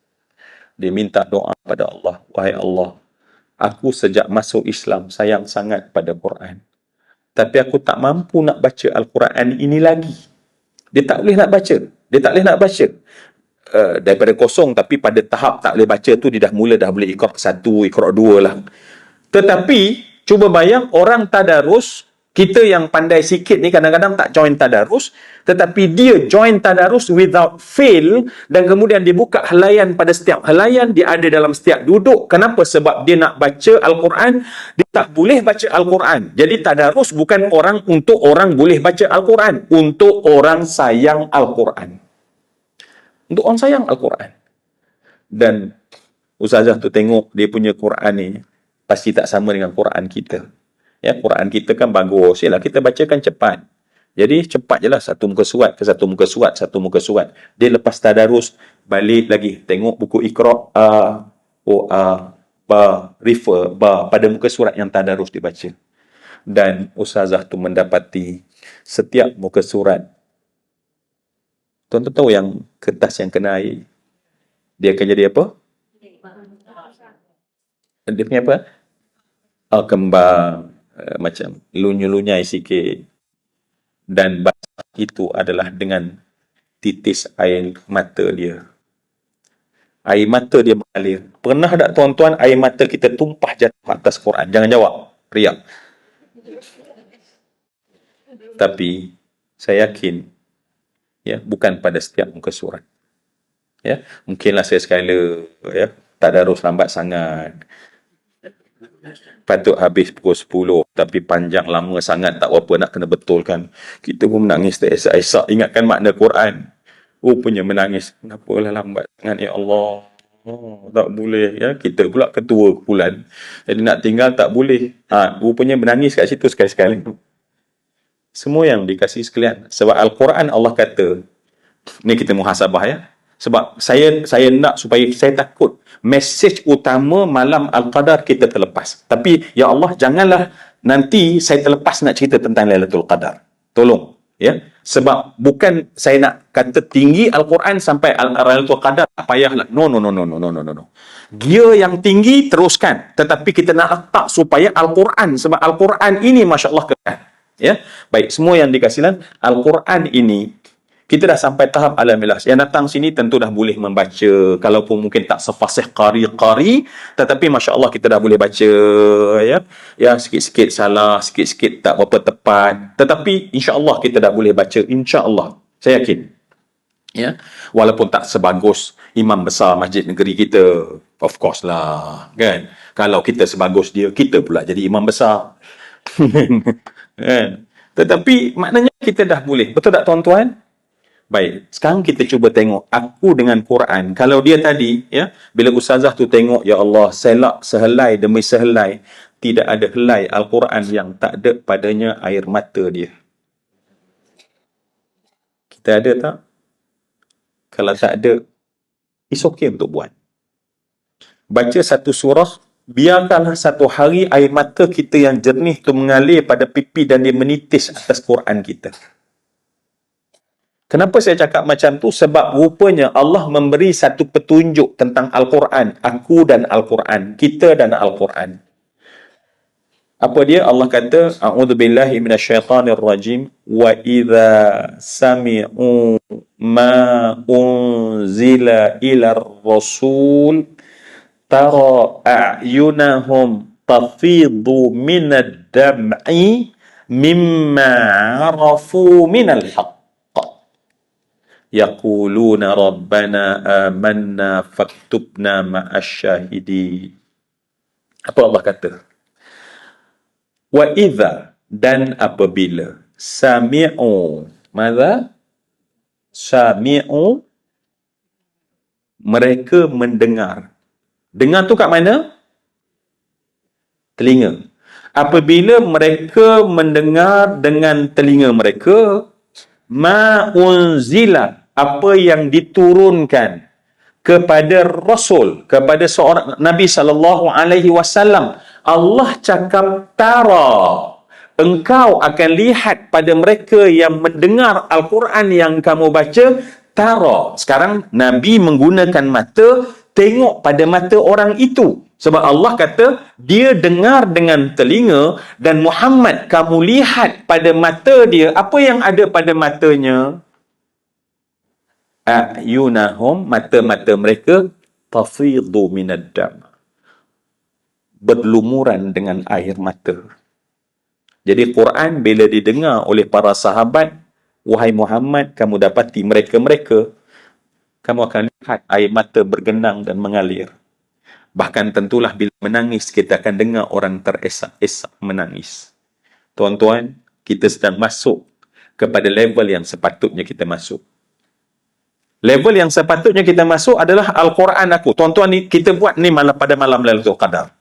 Dia minta doa pada Allah. Wahai Allah, aku sejak masuk Islam sayang sangat pada Quran. Tapi aku tak mampu nak baca Al-Quran ini lagi. Dia tak boleh nak baca. Dia tak boleh nak baca. Daripada kosong, tapi pada tahap tak boleh baca tu, dia dah mula dah boleh Iqra' 1, Iqra' 2 lah. Tetapi, cuba bayang orang tadarus, kita yang pandai sikit ni kadang-kadang tak join tadarus, tetapi dia join tadarus without fail, dan kemudian dia buka helaian pada setiap helaian, dia ada dalam setiap duduk. Kenapa? Sebab dia nak baca Al-Quran, dia tak boleh baca Al-Quran. Jadi tadarus bukan orang untuk orang boleh baca Al-Quran, untuk orang sayang Al-Quran. Untuk orang sayang Al-Quran. Dan Ustazah tu tengok dia punya Quran ni pasti tak sama dengan Quran kita. Ya, Quran kita kan bagus. Yalah, kita bacakan cepat. Jadi, cepat je lah. Satu muka surat ke satu muka surat, satu muka surat. Dia lepas tadarus, balik lagi. Tengok buku Iqra', refer, pada muka surat yang tadarus dibaca. Dan Ustazah tu mendapati setiap muka surat. Tuan-tuan tahu yang kertas yang kena air? Dia akan jadi apa? Dia punya apa? Kembang. Macam lunyai sikit. Dan basah itu adalah dengan titis air mata dia. Air mata dia mengalir. Pernah tak tuan-tuan air mata kita tumpah jatuh atas Quran? Jangan jawab. Riak. Tapi saya yakin, ya, bukan pada setiap muka surat. Ya, mungkinlah saya sekali, ya, tadarus lambat sangat. Patut habis pukul 10, tapi panjang lama sangat, tak apa nak kena betulkan. Kita pun menangis teresak-esak, ingatkan makna Quran. Rupanya menangis. Kenapalah lambat sangat, ya Allah. Tak boleh, ya. Kita pula ketua kumpulan. Jadi nak tinggal tak boleh. Rupanya menangis kat situ sekali-sekali. Semua yang dikasih sekalian. Sebab Al-Quran Allah kata, ni kita muhasabah, ya. Sebab saya nak supaya saya takut mesej utama malam Al-Qadar kita terlepas. Tapi ya Allah, janganlah nanti saya terlepas nak cerita tentang Lailatul Qadar. Tolong, ya. Sebab bukan saya nak kata tinggi Al-Quran sampai Lailatul Qadar tak payahlah. No. Gear yang tinggi teruskan, tetapi kita nak letak supaya Al-Quran, sebab Al-Quran ini masya-Allah kekal. Ya. Baik, semua yang dikasihan Al-Quran ini Kita dah sampai tahap alhamdulillah. Yang datang sini tentu dah boleh membaca, kalaupun mungkin tak sefasih qari-qari, tetapi masya-Allah kita dah boleh baca, ya. Ya, sikit-sikit salah, sikit-sikit tak berapa tepat, tetapi insya-Allah kita dah boleh baca, insya-Allah. Saya yakin. Ya. Walaupun tak sebagus imam besar masjid negeri kita. Of course lah, kan. Kalau kita sebagus dia, kita pula jadi imam besar. Kan? Tetapi maknanya kita dah boleh. Betul tak tuan-tuan? Baik, sekarang kita cuba tengok aku dengan Quran. Kalau dia tadi, ya, bila ustazah tu tengok, ya Allah, selak sehelai demi sehelai, tidak ada helai Al-Quran yang tak ada padanya air mata dia. Kita ada tak? Kalau tak ada, it's okay untuk buat. Baca satu surah, biarkanlah satu hari air mata kita yang jernih tu mengalir pada pipi dan dia menitis atas Quran kita. Kenapa saya cakap macam tu? Sebab rupanya Allah memberi satu petunjuk tentang Al-Quran. Aku dan Al-Quran. Kita dan Al-Quran. Apa dia? Allah kata, A'udzubillahi minasyaitanirrajim. Wa idza sami'u ma unzila ilar rasul tara a'yunahum tafidu minad dam'i mimma arafu minal haqq. Yaquluna rabbana amanna faktubna ma'asyahidin. Apa Allah kata? Wa idza, dan apabila, sami'u, madza? Sami'u, mereka mendengar. Dengar tu kat mana? Telinga. Apabila mereka mendengar dengan telinga mereka, ma'unzila, apa yang diturunkan kepada Rasul, kepada seorang Nabi SAW, Allah cakap tara, engkau akan lihat pada mereka yang mendengar Al-Quran yang kamu baca, tara. Sekarang Nabi menggunakan mata, tengok pada mata orang itu. Sebab Allah kata, dia dengar dengan telinga, dan Muhammad, kamu lihat pada mata dia, apa yang ada pada matanya? A'yunahum, mata-mata mereka, tafidu minad dam, berlumuran dengan air mata. Jadi Quran bila didengar oleh para sahabat, wahai Muhammad, kamu dapati mereka-mereka, kamu akan lihat air mata bergenang dan mengalir. Bahkan tentulah bila menangis, kita akan dengar orang teresak-esak menangis. Tuan-tuan, kita sedang masuk kepada level yang sepatutnya kita masuk. Level yang sepatutnya kita masuk adalah Al-Quran aku. Tuan-tuan, ni kita buat ni pada malam Lailatul Qadar.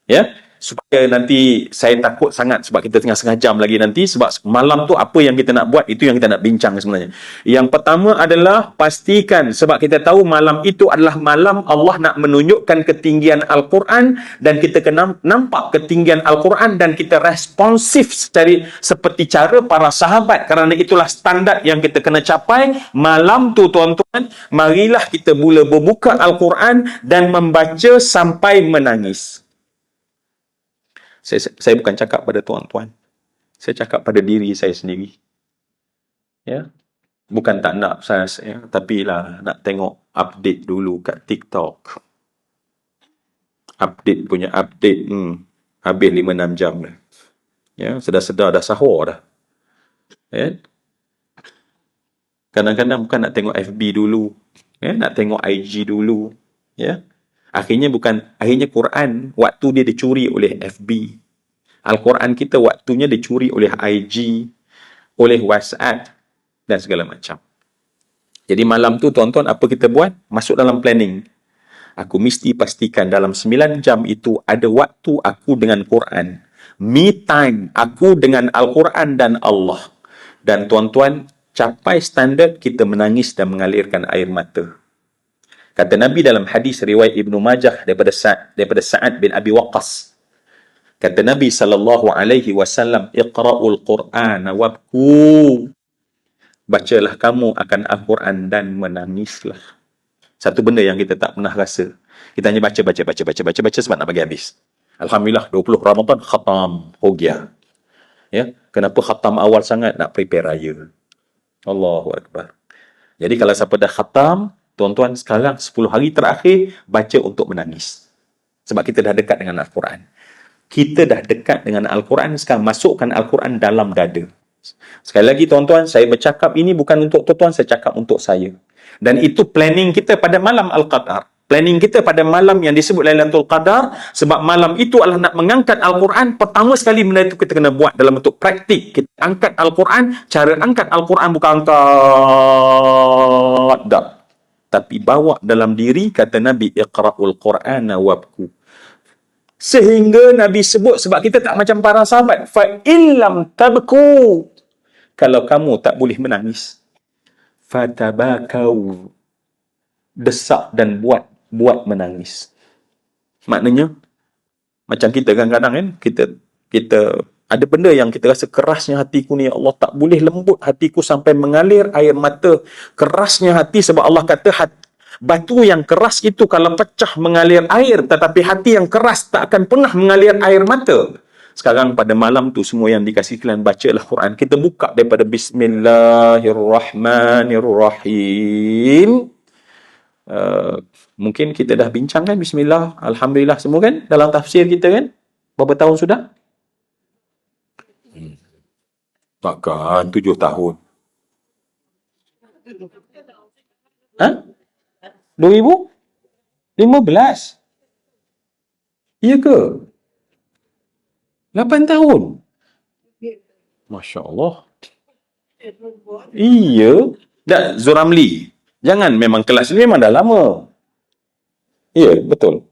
Ya? Supaya nanti saya takut sangat sebab kita tengah setengah jam lagi nanti, sebab malam tu apa yang kita nak buat, itu yang kita nak bincang sebenarnya. Yang pertama adalah pastikan, sebab kita tahu malam itu adalah malam Allah nak menunjukkan ketinggian Al-Quran, dan kita kena nampak ketinggian Al-Quran dan kita responsif seperti cara para sahabat, kerana itulah standard yang kita kena capai. Malam tu tuan-tuan, marilah kita mula berbuka Al-Quran dan membaca sampai menangis. Saya bukan cakap pada tuan-tuan. Saya cakap pada diri saya sendiri. Ya. Bukan tak nak saya, tapi lah nak tengok update dulu kat TikTok. Update punya update habis 5-6 jam dah. Ya, sedar-sedar dah sahur dah. Ya. Kadang-kadang bukan nak tengok FB dulu, ya, nak tengok IG dulu, ya. Akhirnya Quran waktu dia dicuri oleh FB. Al-Quran kita waktunya dicuri oleh IG, oleh WhatsApp dan segala macam. Jadi malam tu tuan-tuan, apa kita buat? Masuk dalam planning. Aku mesti pastikan dalam 9 jam itu ada waktu aku dengan Quran. Me time aku dengan Al-Quran dan Allah. Dan tuan-tuan, capai standard kita menangis dan mengalirkan air mata. Kata Nabi dalam hadis riwayat Ibnu Majah daripada Sa'ad bin Abi Waqqas. Kata Nabi SAW, Iqra'ul Qur'an wabku. Bacalah kamu akan Al-Quran dan menangislah. Satu benda yang kita tak pernah rasa. Kita hanya baca sebab nak bagi habis. Alhamdulillah, 20 Ramadan khatam. Hogia. Ya, kenapa khatam awal sangat? Nak prepare raya. Allahu Akbar. Jadi kalau siapa dah khatam, tuan-tuan sekarang 10 hari terakhir baca untuk menangis. Sebab kita dah dekat dengan Al-Quran. Kita dah dekat dengan Al-Quran, sekarang masukkan Al-Quran dalam dada. Sekali lagi tuan-tuan, saya bercakap ini bukan untuk tuan-tuan, saya cakap untuk saya. Dan itu planning kita pada malam Al-Qadar. Planning kita pada malam yang disebut Lailatul Qadar, sebab malam itu adalah nak mengangkat Al-Quran. Pertama sekali benda itu kita kena buat dalam bentuk praktik. Kita angkat Al-Quran, cara angkat Al-Quran bukan angkat dak. Tapi bawa dalam diri, kata Nabi, Iqra'ul Qur'ana wabku. Sehingga Nabi sebut, sebab kita tak macam para sahabat, fa illam tabku, kalau kamu tak boleh menangis, fatabakau, desak dan buat menangis. Maknanya macam kita kadang-kadang kan, kita ada benda yang kita rasa kerasnya hatiku ni, ya Allah, tak boleh lembut hatiku sampai mengalir air mata. Kerasnya hati sebab Allah kata batu yang keras itu kalau pecah mengalir air, tetapi hati yang keras tak akan pernah mengalir air mata. Sekarang pada malam tu semua yang dikasih kalian bacalah Quran. Kita buka daripada Bismillahirrahmanirrahim. Mungkin kita dah bincang kan Bismillah, Alhamdulillah semua kan dalam tafsir kita kan. Berapa tahun sudah? Takkan 7 tahun. Ha? 2015? Iya ke? 8 tahun? Masya Allah. Iya. Tak, Zuramli. Jangan, memang kelas ni memang dah lama. Ya, betul.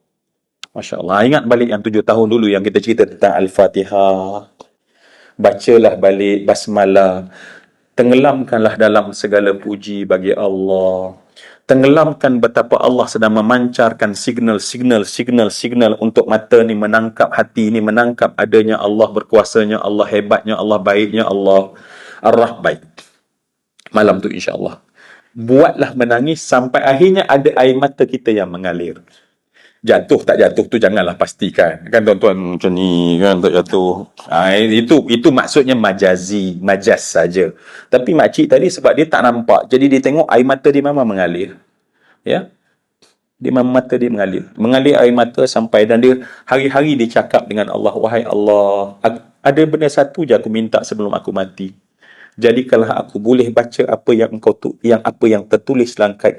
Masya Allah. Ingat balik yang 7 tahun dulu yang kita cerita tentang Al-Fatihah. Bacalah balik basmalah. Tenggelamkanlah dalam segala puji bagi Allah. Tenggelamkan betapa Allah sedang memancarkan signal untuk mata ni menangkap, hati ni menangkap adanya Allah, berkuasanya Allah, hebatnya Allah, baiknya Allah, Ar-Rahbaik. Malam tu insya-Allah. Buatlah menangis sampai akhirnya ada air mata kita yang mengalir. Jatuh tak jatuh tu janganlah pastikan. Kan tuan-tuan macam ni kan, tak jatuh. Itu maksudnya majaz saja. Tapi makcik tadi sebab dia tak nampak, jadi dia tengok air mata dia memang mengalir. Ya. Mata dia mengalir air mata sampai, dan dia hari-hari dia cakap dengan Allah, wahai Allah, ada benda satu je aku minta sebelum aku mati. Jadikanlah aku boleh baca apa yang apa yang tertulis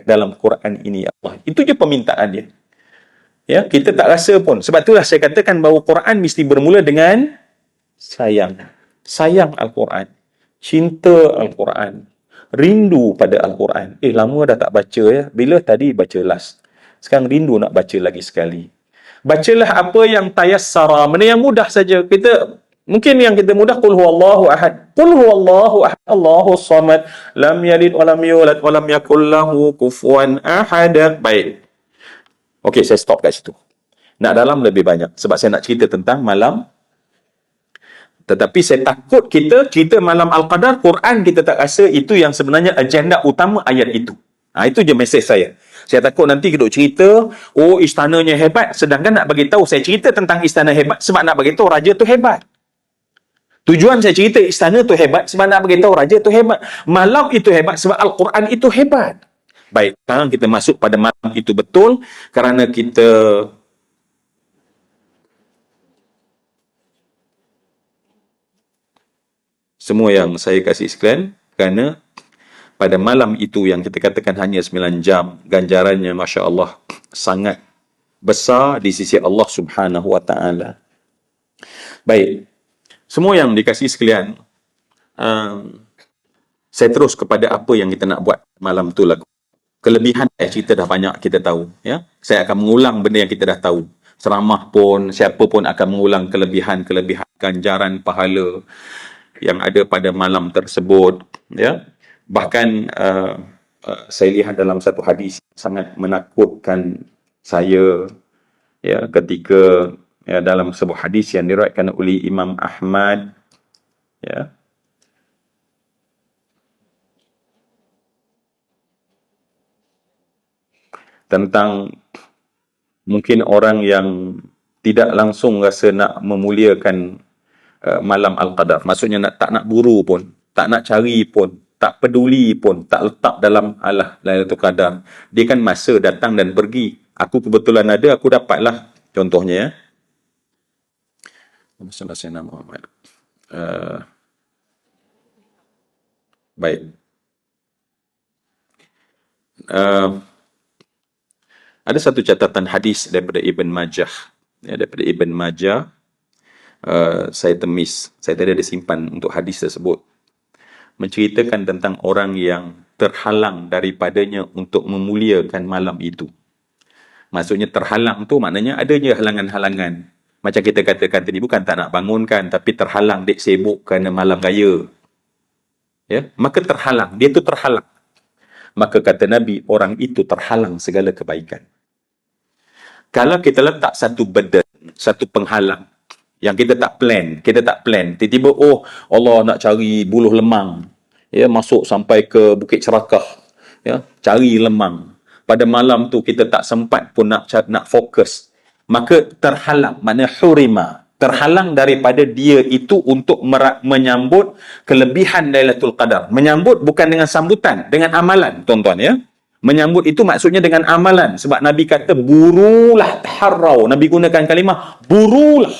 dalam Quran ini, ya Allah. Itu je permintaan dia. Ya, kita tak rasa pun. Sebab itulah saya katakan bahawa Quran mesti bermula dengan sayang. Sayang Al-Quran. Cinta Al-Quran. Rindu pada Al-Quran. Lama dah tak baca ya. Bila tadi baca last? Sekarang rindu nak baca lagi sekali. Bacalah apa yang tayassara. Benda yang mudah saja. Mungkin yang kita mudah, Qul huwallahu ahad. Qul huwallahu ahad. Allahus samad. Lam yalid wa lam yulad wa lam yakul lahu kufuwan ahad. Baik. Okey, saya stop kat situ. Nak dalam lebih banyak. Sebab saya nak cerita tentang malam. Tetapi saya takut kita cerita malam Al-Qadar, Quran kita tak rasa itu yang sebenarnya agenda utama ayat itu. Itu je mesej saya. Saya takut nanti kita cerita, istananya hebat. Sedangkan nak bagi tahu, saya cerita tentang istana hebat sebab nak bagi tahu raja tu hebat. Tujuan saya cerita istana tu hebat sebab nak bagi tahu raja tu hebat. Malam itu hebat sebab Al-Quran itu hebat. Baik, sekarang kita masuk pada malam itu betul kerana kita semua yang saya kasih sekalian, kerana pada malam itu yang kita katakan hanya 9 jam, ganjarannya Masya Allah sangat besar di sisi Allah Subhanahu Wa Taala. Baik, semua yang dikasih sekalian, saya terus kepada apa yang kita nak buat malam tu lah. Kelebihan cerita dah banyak kita tahu, ya. Saya akan mengulang benda yang kita dah tahu. Ceramah pun, siapa pun akan mengulang kelebihan ganjaran pahala yang ada pada malam tersebut, ya. Bahkan saya lihat dalam satu hadis sangat menakutkan saya, ya, ketika dalam sebuah hadis yang diriwayatkan oleh Imam Ahmad, ya, tentang mungkin orang yang tidak langsung rasa nak memuliakan malam Al-Qadar. Maksudnya tak nak buru pun, tak nak cari pun, tak peduli pun, tak letak dalam alah Lailatul Qadar. Dia kan masa datang dan pergi. Aku kebetulan ada, aku dapatlah. Contohnya ya. Masalah saya nama Muhammad. Baik. Ada satu catatan hadis daripada Ibn Majah. Ya, daripada Ibn Majah. Saya temis. Saya tadi ada simpan untuk hadis tersebut. Menceritakan tentang orang yang terhalang daripadanya untuk memuliakan malam itu. Maksudnya terhalang tu maknanya adanya halangan-halangan. Macam kita katakan tadi, bukan tak nak bangunkan, tapi terhalang, dek sibuk kerana malam raya. Ya, maka terhalang, dia tu terhalang. Maka kata Nabi, orang itu terhalang segala kebaikan. Kalau kita letak satu burden, satu penghalang, yang kita tak plan, tiba-tiba, oh Allah nak cari buluh lemang, ya, masuk sampai ke Bukit Cerakah, ya, cari lemang. Pada malam tu kita tak sempat pun nak fokus. Maka terhalang, maknanya hurima, terhalang daripada dia itu untuk menyambut kelebihan Lailatul Qadar. Menyambut bukan dengan sambutan, dengan amalan, tuan-tuan ya. Menyambut itu maksudnya dengan amalan. Sebab Nabi kata, burulah taharrau. Nabi gunakan kalimah, burulah.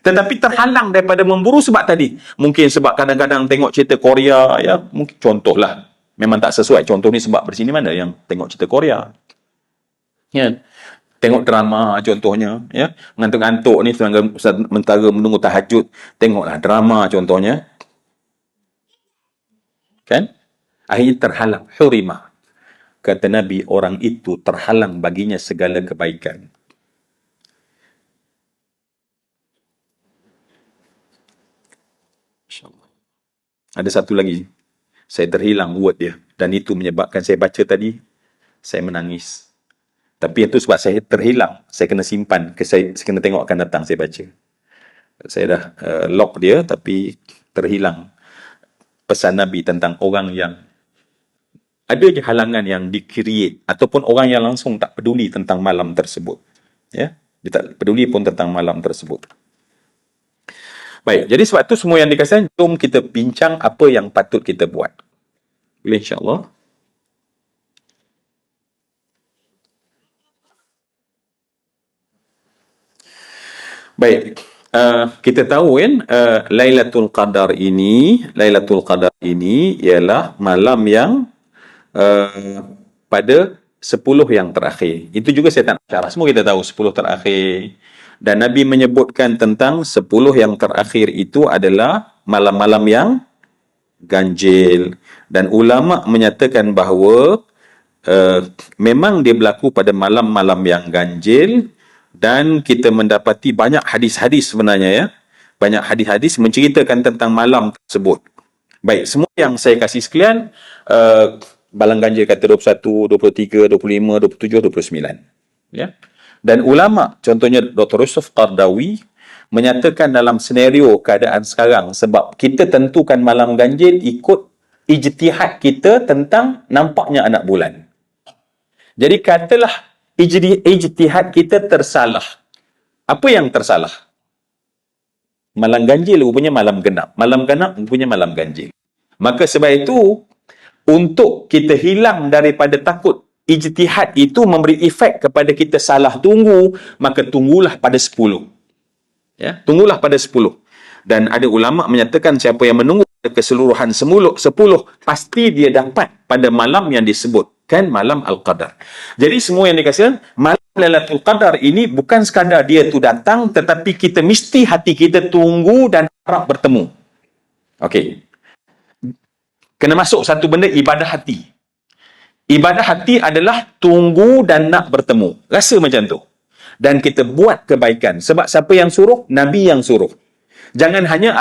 Tetapi terhalang daripada memburu sebab tadi. Mungkin sebab kadang-kadang tengok cerita Korea, ya, mungkin contohlah. Memang tak sesuai. Contoh ni sebab bersini mana yang tengok cerita Korea. Ya. Tengok drama contohnya, ya. Ngantuk-ngantuk ni sementara menunggu tahajud, tengoklah drama contohnya. Kan? Akhirnya terhalang, hurima. Kata Nabi, orang itu terhalang baginya segala kebaikan. InsyaAllah. Ada satu lagi. Saya terhilang word dia. Dan itu menyebabkan saya baca tadi, saya menangis. Tapi itu sebab saya terhilang. Saya kena simpan. Saya kena tengok akan datang saya baca. Saya dah lock dia, tapi terhilang. Pesan Nabi tentang orang yang ada je halangan yang di-create, ataupun orang yang langsung tak peduli tentang malam tersebut. Ya, dia tak peduli pun tentang malam tersebut. Baik, jadi sebab itu semua yang dikasihkan, jom kita bincang apa yang patut kita buat. Boleh insyaAllah. Baik, kita tahu kan, Lailatul Qadar ini ialah malam yang pada 10 yang terakhir. Itu juga saya tak nak syarah. Semua kita tahu 10 terakhir. Dan Nabi menyebutkan tentang 10 yang terakhir itu adalah malam-malam yang ganjil. Dan ulama menyatakan bahawa memang dia berlaku pada malam-malam yang ganjil, dan kita mendapati banyak hadis-hadis sebenarnya ya. Banyak hadis-hadis menceritakan tentang malam tersebut. Baik, semua yang saya kasih sekalian, balang ganjil kata 21, 23, 25, 27, 29. Ya. Dan ulama, contohnya Dr. Yusuf Qardawi, menyatakan dalam senario keadaan sekarang, sebab kita tentukan malam ganjil ikut ijtihad kita tentang nampaknya anak bulan. Jadi katalah ijtihad kita tersalah. Apa yang tersalah? Malam ganjil rupanya malam genap. Malam genap rupanya malam ganjil. Maka sebab itu, untuk kita hilang daripada takut ijtihad itu memberi efek kepada kita salah tunggu, maka tunggulah pada 10. Ya, tunggulah pada 10. Dan ada ulama menyatakan siapa yang menunggu keseluruhan 10, pasti dia dapat pada malam yang disebutkan malam Al-Qadar. Jadi semua yang dikasihkan, malam Lailatul Qadar ini bukan sekadar dia tu datang, tetapi kita mesti hati kita tunggu dan harap bertemu. Okey. Kena masuk satu benda, ibadah hati. Ibadah hati adalah tunggu dan nak bertemu. Rasa macam tu. Dan kita buat kebaikan. Sebab siapa yang suruh? Nabi yang suruh. Jangan hanya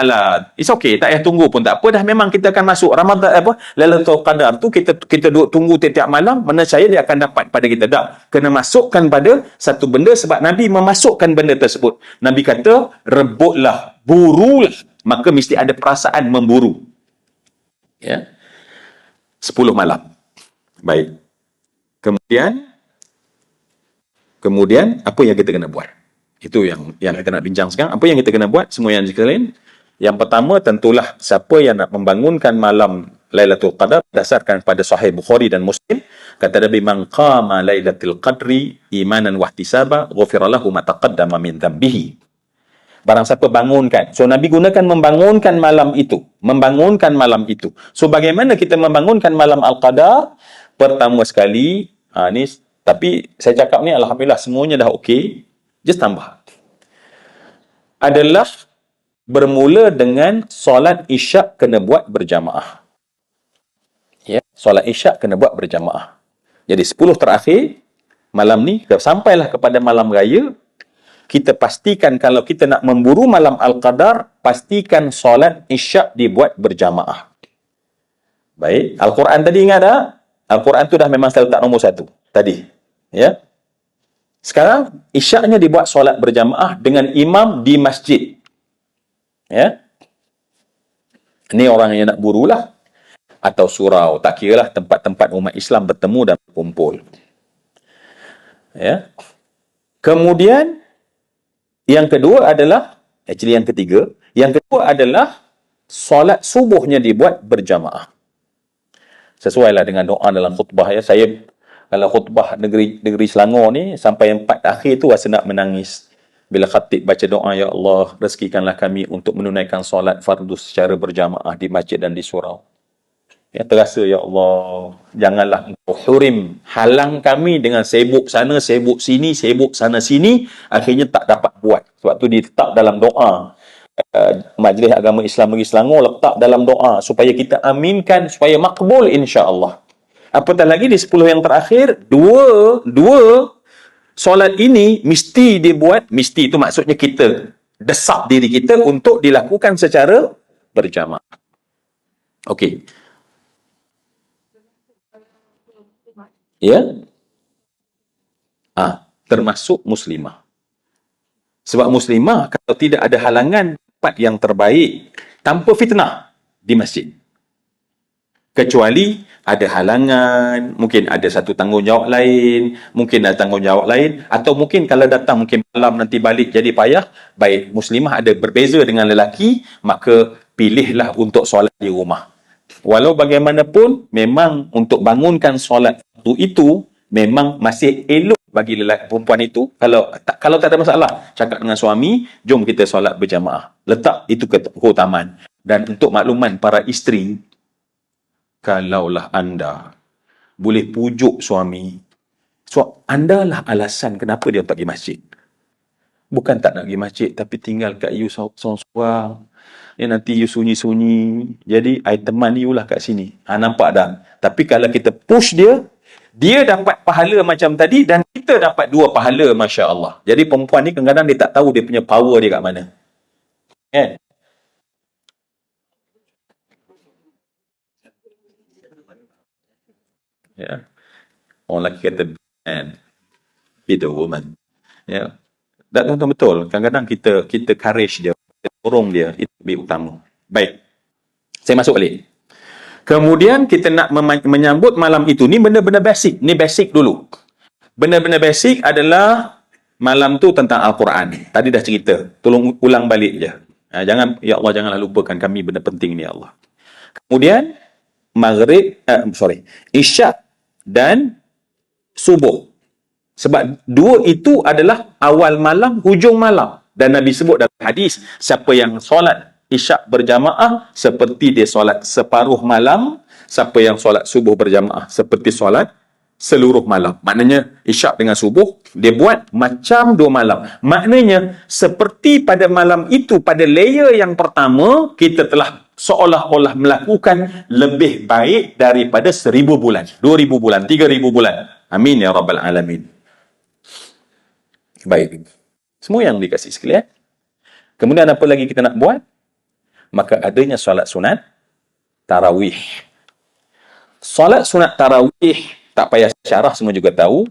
it's okay, tak payah tunggu pun tak apa dah, memang kita akan masuk Ramadan Lailatul Qadar tu kita duduk tunggu tiap-tiap malam, mana saya dia akan dapat pada kita. Tak, kena masukkan pada satu benda, sebab Nabi memasukkan benda tersebut. Nabi kata, rebutlah, burulah, maka mesti ada perasaan memburu. Ya. 10 malam. Baik. Kemudian apa yang kita kena buat? Itu yang kita nak bincang sekarang. Apa yang kita kena buat? Semua yang sekalian. Yang pertama, tentulah siapa yang nak membangunkan malam Lailatul Qadar berdasarkan pada Sahih Bukhari dan Muslim. Kata Nabi, man qama Lailatul Qadri imanan wa ihtisaba ghufira lahu ma taqaddama min dhanbihi. Barang siapa bangunkan. So Nabi gunakan membangunkan malam itu. Membangunkan malam itu. So bagaimana kita membangunkan malam Al-Qadar? Pertama sekali, ni tapi saya cakap ni alhamdulillah semuanya dah okey. Just tambah. Adalah bermula dengan solat Isyak kena buat berjamaah. Ya, solat Isyak kena buat berjamaah. Jadi 10 terakhir malam ni sampailah kepada malam raya, kita pastikan kalau kita nak memburu malam Al-Qadar, pastikan solat Isyak dibuat berjamaah. Baik, Al-Quran tadi ingat tak? Al-Quran tu dah memang selalu tak nombor 1 tadi. Ya. Sekarang Isyaknya dibuat solat berjamaah dengan imam di masjid. Ya. Ini orang yang nak burulah atau surau, tak kira lah tempat-tempat umat Islam bertemu dan berkumpul. Ya. Kemudian yang kedua adalah, yang kedua adalah solat subuhnya dibuat berjamaah. Sesuailah dengan doa dalam khutbah ya. Saya kalau khutbah negeri Selangor ni sampai 4 akhir tu rasa nak menangis. Bila khatib baca doa, ya Allah, rezekikanlah kami untuk menunaikan solat fardu secara berjamaah di masjid dan di surau. Ya, terasa, ya Allah, janganlah engkau hurim, halang kami dengan sibuk sana, sibuk sini, sibuk sana sini, akhirnya tak dapat buat. Sebab tu diletak dalam doa. Majlis Agama Islam Negeri Selangor letak dalam doa supaya kita aminkan, supaya makbul insya-Allah. Apatah lagi di 10 yang terakhir, dua solat ini mesti dibuat, mesti itu maksudnya kita desak diri kita untuk dilakukan secara berjamaah. Okey. Ya. Termasuk muslimah. Sebab muslimah kalau tidak ada halangan, tempat yang terbaik tanpa fitnah di masjid. Kecuali ada halangan, mungkin ada satu tanggungjawab lain, mungkin ada tanggungjawab lain, atau mungkin kalau datang mungkin malam nanti balik jadi payah. Baik, muslimah ada berbeza dengan lelaki, maka pilihlah untuk solat di rumah. Walau bagaimanapun, memang untuk bangunkan solat itu memang masih elok bagi lelaki perempuan itu. Kalau tak ada masalah, cakap dengan suami, jom kita solat berjamaah. Letak itu keutamaan. Dan untuk makluman para isteri, kalaulah anda boleh pujuk suami, anda lah alasan kenapa dia tak pergi masjid. Bukan tak nak pergi masjid, tapi tinggal kat you seorang-seorang. Ya, nanti you sunyi-sunyi. Jadi, I teman you lah kat sini. Nampak dah. Tapi kalau kita push dia dapat pahala macam tadi dan kita dapat 2 pahala, Masya Allah. Jadi, perempuan ni kadang-kadang dia tak tahu dia punya power dia kat mana. Kan? Ya. Orang lelaki kata, man, be the woman. Ya. Tak tuan-tuan betul. Kadang-kadang kita courage dia, kita dorong dia, itu lebih utama. Baik. Saya masuk balik. Kemudian kita nak menyambut malam itu. Ni benda-benda basic. Ni basic dulu. Benda-benda basic adalah malam tu tentang Al-Quran. Tadi dah cerita. Tolong ulang balik je. Jangan, ya Allah, janganlah lupakan kami benda penting ni, ya Allah. Kemudian Isyak dan subuh. Sebab 2 itu adalah awal malam, hujung malam. Dan Nabi sebut dalam hadis, siapa yang solat Isyak berjamaah, seperti dia solat separuh malam. Siapa yang solat subuh berjamaah, seperti solat seluruh malam. Maknanya, Isyak dengan subuh, dia buat macam 2 malam. Maknanya, seperti pada malam itu, pada layer yang pertama, kita telah seolah-olah melakukan lebih baik daripada 1000 bulan, 2000 bulan, 3000 bulan. Amin ya Rabbal Alamin. Baik. Semua yang dikasih sekalian. Kemudian apa lagi kita nak buat? Maka adanya solat sunat tarawih. Solat sunat tarawih, tak payah syarah, semua juga tahu.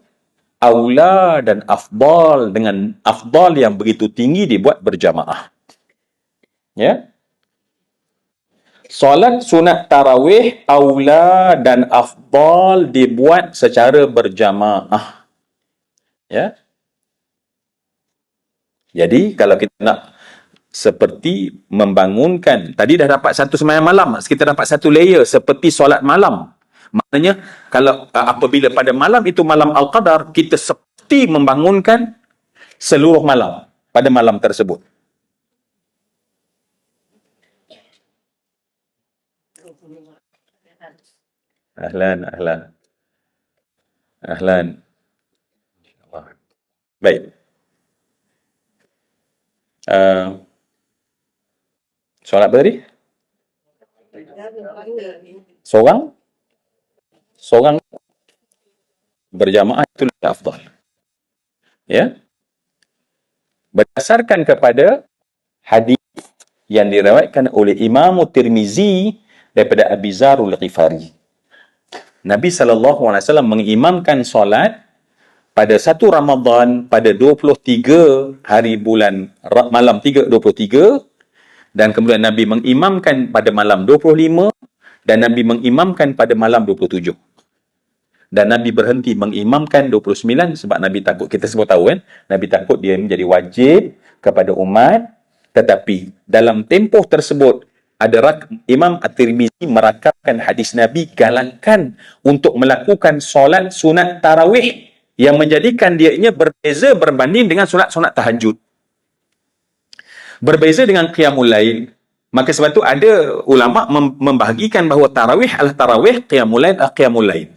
Aula dan afdal, dengan afdal yang begitu tinggi dibuat berjamaah. Ya. Solat sunat tarawih, aula dan afdal dibuat secara berjamaah. Ya. Jadi, kalau kita nak seperti membangunkan. Tadi dah dapat satu sembahyang malam, kita dapat satu layer seperti solat malam. Maknanya kalau apabila pada malam itu malam Al-Qadar, kita seperti membangunkan seluruh malam pada malam tersebut. Ahlan, ahlan. Ahlan. Baik. Solat apa tadi? Seorang? Seorang berjamaah itu lebih afdal. Ya. Berdasarkan kepada hadis yang diriwayatkan oleh Imam Tirmizi daripada Abi Zarul Ghifari. Nabi SAW mengimamkan solat pada 1 Ramadan pada 23 hari bulan malam 23, dan kemudian Nabi mengimamkan pada malam 25, dan Nabi mengimamkan pada malam 27. Dan Nabi berhenti mengimamkan 29 sebab Nabi takut, kita semua tahu kan, Nabi takut dia menjadi wajib kepada umat. Tetapi dalam tempoh tersebut ada Imam At-Tirmizi merakamkan hadis Nabi galakkan untuk melakukan solat sunat tarawih yang menjadikan dia ini berbeza berbanding dengan solat-solat tahajud. Berbeza dengan qiyamul lail. Maka sebab itu ada ulama membahagikan bahawa tarawih adalah tarawih, qiyamul lail adalah qiyamul lail.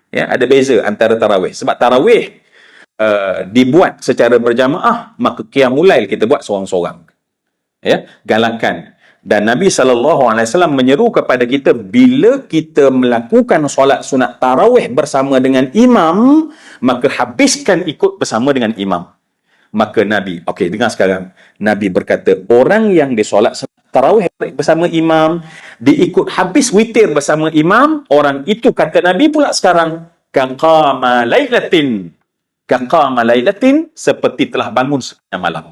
Ya, ada beza antara tarawih. Sebab tarawih dibuat secara berjamaah, maka qiyamul lail kita buat seorang-seorang. Ya, galakkan. Dan Nabi SAW menyeru kepada kita, bila kita melakukan solat sunat tarawih bersama dengan imam, maka habiskan ikut bersama dengan imam. Maka Nabi, okey, dengar sekarang. Nabi berkata, orang yang disolat tarawih bersama imam, diikut habis witir bersama imam, orang itu kata Nabi pula sekarang, kaqama lailatin. Kaqama lailatin, seperti telah bangun sepanjang malam.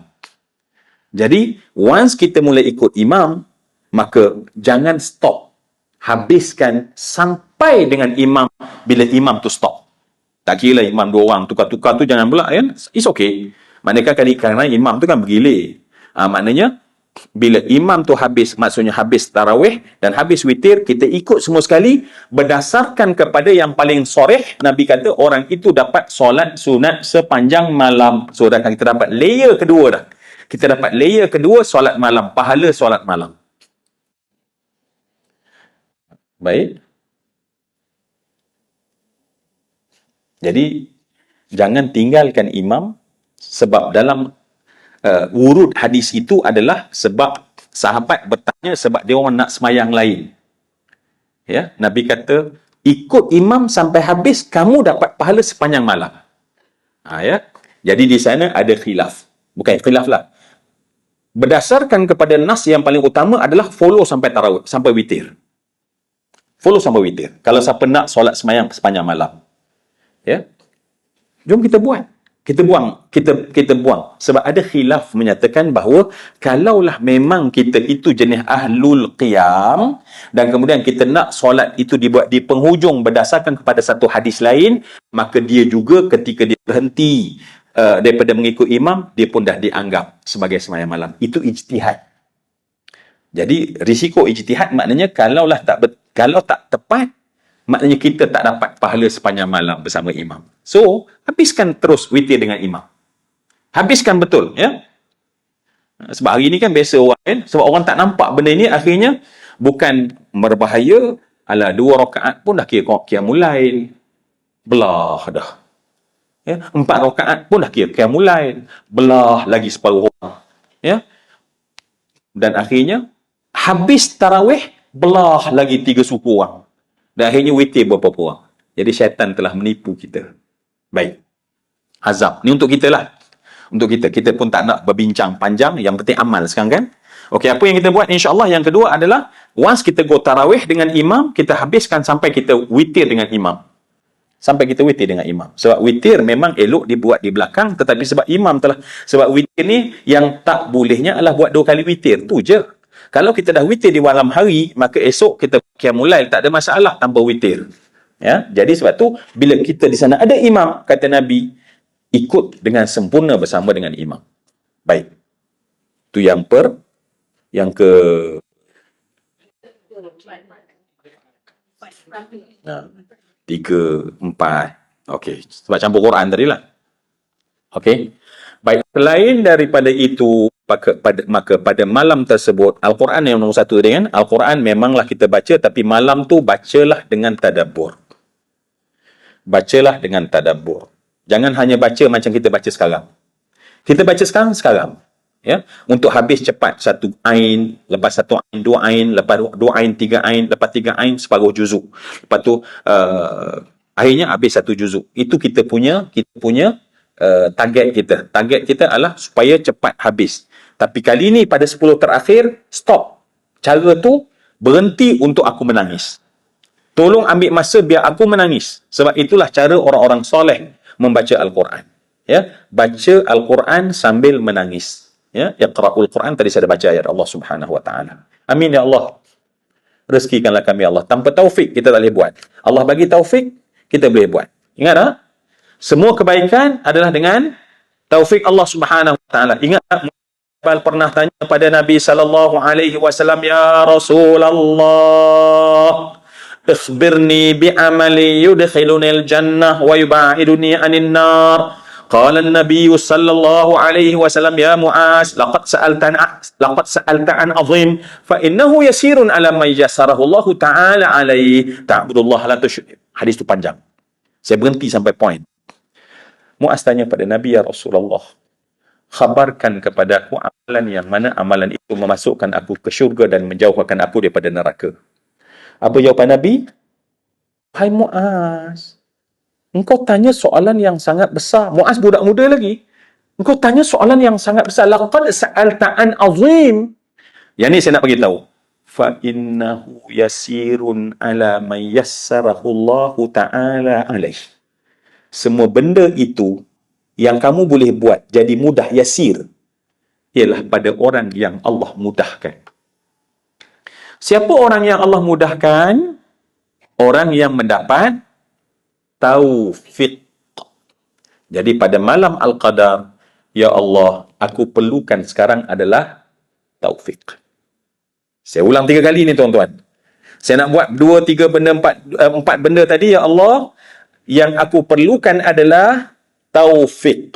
Jadi, once kita mulai ikut imam, maka jangan stop. Habiskan sampai dengan imam, bila imam tu stop. Tak kira imam dua orang tukar-tukar tu jangan pula, kan? It's okay. Maknanya kadang-kadang imam tu kan bergilir. Maknanya, bila imam tu habis, maksudnya habis tarawih dan habis witir, kita ikut semua sekali berdasarkan kepada yang paling soreh. Nabi kata orang itu dapat solat sunat sepanjang malam. So, dah kita dapat layer kedua dah. Kita dapat layer kedua, solat malam, pahala solat malam. Baik. Jadi, jangan tinggalkan imam, sebab dalam urut hadis itu adalah sebab sahabat bertanya sebab dia orang nak semayang lain. Ya, Nabi kata, ikut imam sampai habis, kamu dapat pahala sepanjang malam. Ya. Jadi di sana ada khilaf. Bukan khilaf lah. Berdasarkan kepada nas yang paling utama adalah follow sampai tarawih, sampai witir. Follow sampai witir. Kalau siapa nak solat semayang sepanjang malam. Ya. Jom kita buat. Kita buang. Sebab ada khilaf menyatakan bahawa kalaulah memang kita itu jenis ahlul qiyam dan kemudian kita nak solat itu dibuat di penghujung berdasarkan kepada satu hadis lain, maka dia juga ketika dia berhenti daripada mengikut imam, dia pun dah dianggap sebagai sembahyang malam. Itu ijtihad. Jadi risiko ijtihad maknanya kalau tak tepat, maknanya kita tak dapat pahala sepanjang malam bersama imam. So, habiskan terus witir dengan imam. Habiskan betul, ya. Sebab hari ni kan biasa orang kan, sebab orang tak nampak benda ni, akhirnya bukan berbahaya, ala 2 rakaat pun dah kira qiyamul lail. Belah dah. Ya, 4 rakaat pun dah kira qiyamul lail. Belah lagi separuh orang. Ya. Dan akhirnya habis tarawih, belah lagi 3 suku orang. Dan akhirnya witir berapa orang. Jadi syaitan telah menipu kita. Baik. Azab. Ni untuk kita lah. Untuk kita. Kita pun tak nak berbincang panjang. Yang penting amal sekarang kan. Okey, apa yang kita buat insya-Allah yang kedua adalah once kita go tarawih dengan imam, kita habiskan sampai kita witir dengan imam. Sampai kita witir dengan imam. Sebab witir memang elok dibuat di belakang, tetapi sebab imam telah, sebab witir ni yang tak bolehnya adalah buat 2 kali witir. Tu je. Kalau kita dah witir di malam hari, maka esok kita qiyamul lail, tak ada masalah tanpa witir. Ya, jadi sebab tu bila kita di sana ada imam, kata Nabi, ikut dengan sempurna bersama dengan imam. Baik. Tu yang Yang ke 3, 4. Okey, sebab campur Quran tadi lah. Okey. Baik, selain daripada itu, maka pada malam tersebut, Al-Quran yang nombor satu tadi kan, Al-Quran memanglah kita baca, tapi malam tu bacalah dengan tadabbur. Bacalah dengan tadabbur. Jangan hanya baca macam kita baca sekarang. Kita baca sekarang. Ya, untuk habis cepat satu ain, lepas satu ain, dua ain, lepas dua ain, tiga ain, lepas tiga ain, separuh juzuk. Lepas tu, akhirnya habis satu juzuk. Itu kita punya target kita. Target kita adalah supaya cepat habis. Tapi kali ni pada 10 terakhir, stop. Cara tu, berhenti untuk aku menangis. Tolong ambil masa biar aku menangis. Sebab itulah cara orang-orang soleh membaca Al-Quran. Ya, baca Al-Quran sambil menangis. Ya, Iqra'ul Quran, tadi saya dah baca ayat Allah Subhanahu wa taala. Amin ya Allah. Rezekikanlah kami Allah. Tanpa taufik kita tak boleh buat. Allah bagi taufik, kita boleh buat. Ingat tak? Semua kebaikan adalah dengan taufik Allah Subhanahu wa taala. Ingat tak? Mu'adz pernah tanya kepada Nabi sallallahu alaihi wasallam, ya Rasulullah, ikhbirni bi'amali yudkhilunil jannah wa yuba'iduni 'anil nar. Qala an-nabiy sallallahu alaihi wasallam, ya Mu'adz, laqad sa'alta an 'azim fa innahu yasirun 'ala man yassarahu Allah taala alaihi ta'budullah la tusyrik. Hadis tu panjang. Saya berhenti sampai point. Mu'adz tanya pada Nabi, ya Rasulullah, khabarkan kepada aku amalan yang mana amalan itu memasukkan aku ke syurga dan menjauhkan aku daripada neraka. Apa jawapan Nabi? Hai Mu'adz, engkau tanya soalan yang sangat besar. Mu'adz budak muda lagi. Engkau tanya soalan yang sangat besar. Laqad sa'alta an azim. Yang ni saya nak bagi tahu. Fa innahu yasirun ala man yassarahu Allah taala alaih. Semua benda itu yang kamu boleh buat jadi mudah, yasir, ialah pada orang yang Allah mudahkan. Siapa orang yang Allah mudahkan? Orang yang mendapat taufik. Jadi pada malam Al-Qadar, ya Allah, aku perlukan sekarang adalah taufik. Saya ulang 3 kali ni tuan-tuan. Saya nak buat 2, 3 benda, 4 benda tadi, ya Allah. Yang aku perlukan adalah taufik.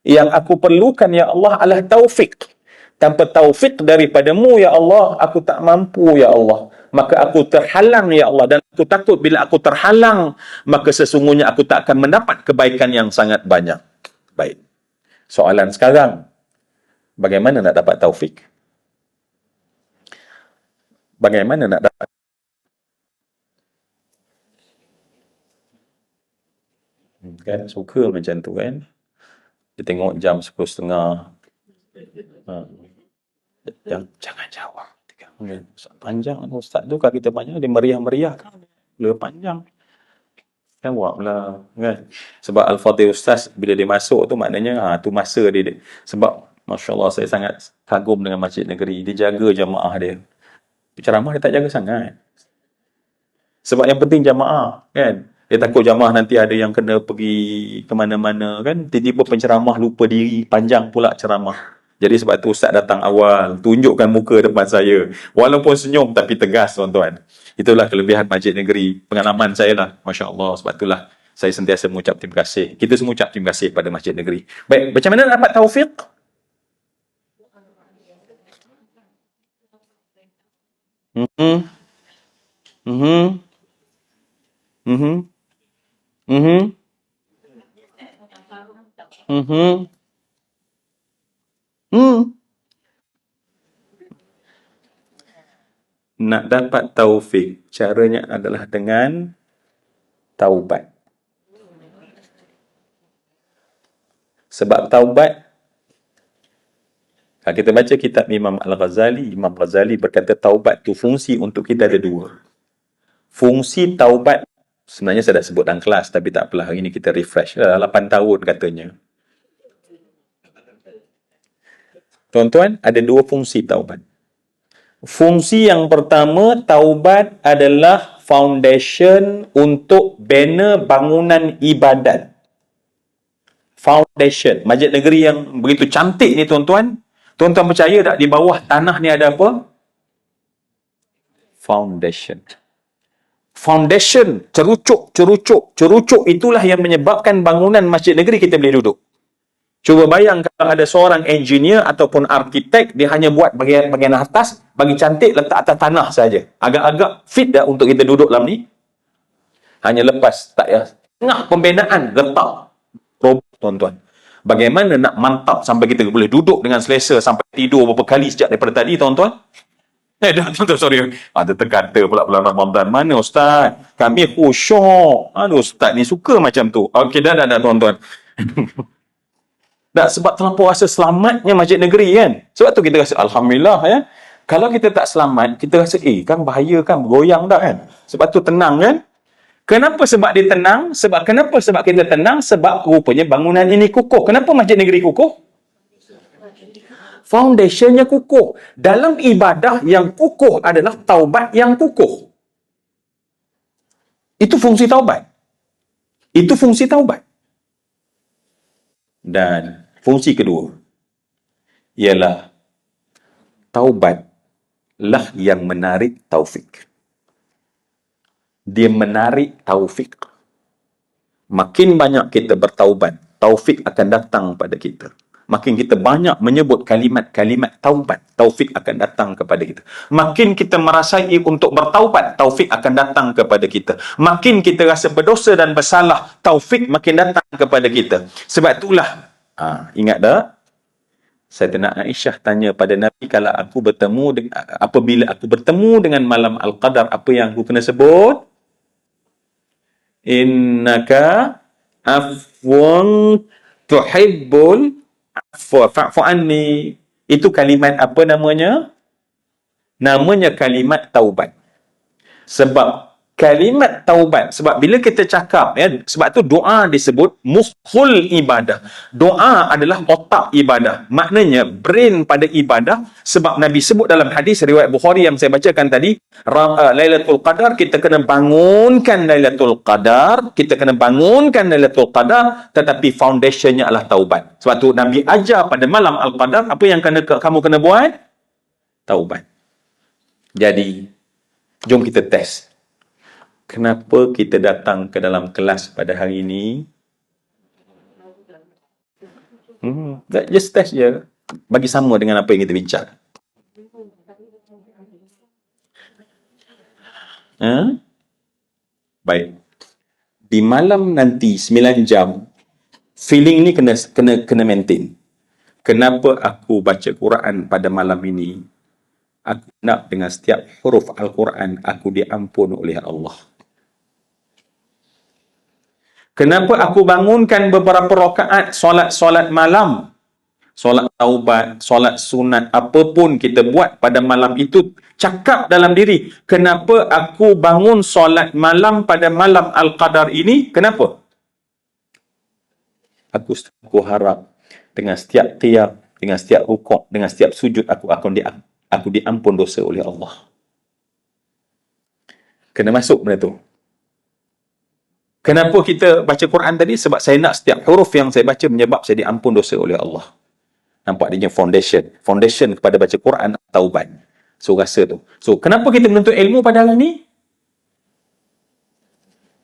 Yang aku perlukan, ya Allah, adalah taufik. Tanpa taufik daripadamu, ya Allah, aku tak mampu, ya Allah. Maka aku terhalang, ya Allah. Dan aku takut bila aku terhalang, maka sesungguhnya aku tak akan mendapat kebaikan yang sangat banyak. Baik. Soalan sekarang, bagaimana nak dapat taufik? Bagaimana nak dapat? Kan suka macam tu kan? Dia tengok jam 10.30. Jangan jawab. Panjang ustaz tu, kalau kita panjang dia meriah-meriah kan. Dia panjang. Jawablah kan. Sebab Al-Fatih Ustaz bila dia masuk tu maknanya tu masa dia. Sebab masya-Allah saya sangat kagum dengan Masjid Negeri. Dia jaga jamaah dia. Ceramah dia tak jaga sangat. Sebab yang penting jamaah kan. Dia takut jamaah nanti ada yang kena pergi ke mana-mana kan. Tiba-tiba penceramah lupa diri, panjang pula ceramah. Jadi sebab tu Ustaz datang awal, tunjukkan muka depan saya. Walaupun senyum tapi tegas tuan-tuan. Itulah kelebihan Masjid Negeri. Pengalaman saya lah. Masya Allah. Sebab itulah saya sentiasa mengucap terima kasih. Kita semua ucap terima kasih pada Masjid Negeri. Baik, macam mana nak dapat taufik? Mhm. Mhm. Mhm. Mhm. Mhm. Nak dapat taufik, caranya adalah dengan taubat. Sebab taubat, kalau kita baca kitab Imam Al-Ghazali, Imam Ghazali berkata taubat tu fungsi untuk kita ada 2. Fungsi taubat, sebenarnya saya dah sebut dalam kelas, tapi tak apalah, hari ini kita refresh. Dah 8 tahun katanya. Tuan-tuan, ada 2 fungsi taubat. Fungsi yang pertama, taubat adalah foundation untuk bina bangunan ibadat. Foundation. Masjid Negeri yang begitu cantik ni tuan-tuan, Tuan-tuan percaya tak di bawah tanah ni ada apa? Foundation. Foundation, cerucuk itulah yang menyebabkan bangunan masjid negeri kita boleh duduk. Cuba bayang kalau ada seorang engineer ataupun arkitek, dia hanya buat bahagian atas, bagi cantik letak atas tanah saja. Agak-agak fit dah untuk kita duduk dalam ni. Hanya lepas, tak ya. Tengah pembinaan, letak. Tuan-tuan. Bagaimana nak mantap sampai kita boleh duduk dengan selesa sampai tidur beberapa kali sejak daripada tadi, tuan-tuan? Tuan-tuan, sorry. Ada terkata pula bulan Ramadan. Mana Ustaz? Kami khusyuk. Aduh, Ustaz ni suka macam tu. Okey, dah, tuan-tuan. Tak, sebab terlampau rasa selamatnya masjid negeri kan. Sebab tu kita rasa Alhamdulillah ya. Kalau kita tak selamat, kita rasa kan bahaya kan, bergoyang tak kan. Sebab tu tenang kan. Kenapa sebab dia tenang? Kenapa sebab kita tenang? Sebab rupanya bangunan ini kukuh. Kenapa masjid negeri kukuh? Foundationnya kukuh. Dalam ibadah yang kukuh adalah taubat yang kukuh. Itu fungsi taubat. Dan fungsi kedua ialah taubatlah yang menarik taufik. Dia menarik taufik. Makin banyak kita bertaubat, taufik akan datang pada kita. Makin kita banyak menyebut kalimat-kalimat taubat, taufik akan datang kepada kita. Makin kita merasai untuk bertaubat, taufik akan datang kepada kita. Makin kita rasa berdosa dan bersalah, taufik makin datang kepada kita. Sebab itulah, ingat tak? Sayyidina Aisyah tanya pada Nabi, kalau apabila aku bertemu dengan malam Al-Qadar, apa yang aku kena sebut? Innaka afwan tuhibbul afwa fa'fu anni. Itu kalimat apa namanya? Namanya kalimat taubat. Sebab kalimat taubat, sebab bila kita cakap ya, sebab tu doa disebut mukhul ibadah. Doa adalah otak ibadah. Maknanya brain pada ibadah. Sebab Nabi sebut dalam hadis riwayat Bukhari yang saya bacakan tadi, Lailatul Qadar, kita kena bangunkan Lailatul Qadar, tetapi foundationnya adalah taubat. Sebab tu Nabi ajar pada malam Al-Qadar, apa yang kamu kena buat? Taubat. Jadi jom kita test. Kenapa kita datang ke dalam kelas pada hari ini? Just test je. Bagi sama dengan apa yang kita bincang. Baik. Di malam nanti 9 jam, feeling ni kena maintain. Kenapa aku baca Quran pada malam ini? Aku nak dengan setiap huruf Al-Quran aku diampun oleh Allah. Kenapa aku bangunkan beberapa rakaat solat malam? Solat taubat, solat sunat, apapun kita buat pada malam itu, cakap dalam diri, kenapa aku bangun solat malam pada malam Al-Qadar ini? Kenapa? Aku harap dengan setiap qiyam, dengan setiap rukuk, dengan setiap sujud, aku diampun dosa oleh Allah. Kena masuk benda tu. Kenapa kita baca Quran tadi? Sebab saya nak setiap huruf yang saya baca menyebab saya diampun dosa oleh Allah. Nampak dia foundation. Foundation kepada baca Quran, taubat. So, rasa tu. So, kenapa kita menuntut ilmu pada hari ni?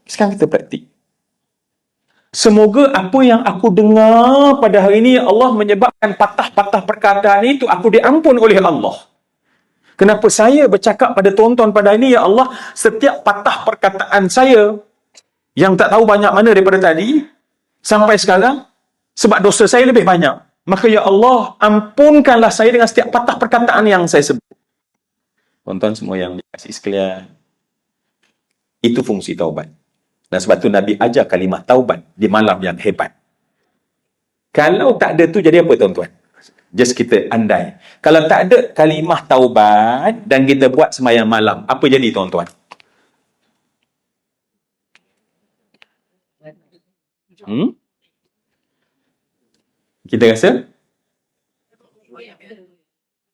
Sekarang kita praktik. Semoga apa yang aku dengar pada hari ini, Allah menyebabkan patah-patah perkataan itu, aku diampun oleh Allah. Kenapa saya bercakap pada tuan-tuan pada hari ini, ya Allah, setiap patah perkataan saya, yang tak tahu banyak mana daripada tadi, sampai sekarang, sebab dosa saya lebih banyak. Maka ya Allah, ampunkanlah saya dengan setiap patah perkataan yang saya sebut. Tuan-tuan semua yang dikasihi sekalian, itu fungsi taubat. Dan sebab tu Nabi ajar kalimah taubat di malam yang hebat. Kalau tak ada tu jadi apa tuan-tuan? Just kita andai. Kalau tak ada kalimah taubat dan kita buat sembahyang malam, apa jadi tuan-tuan? Kita rasa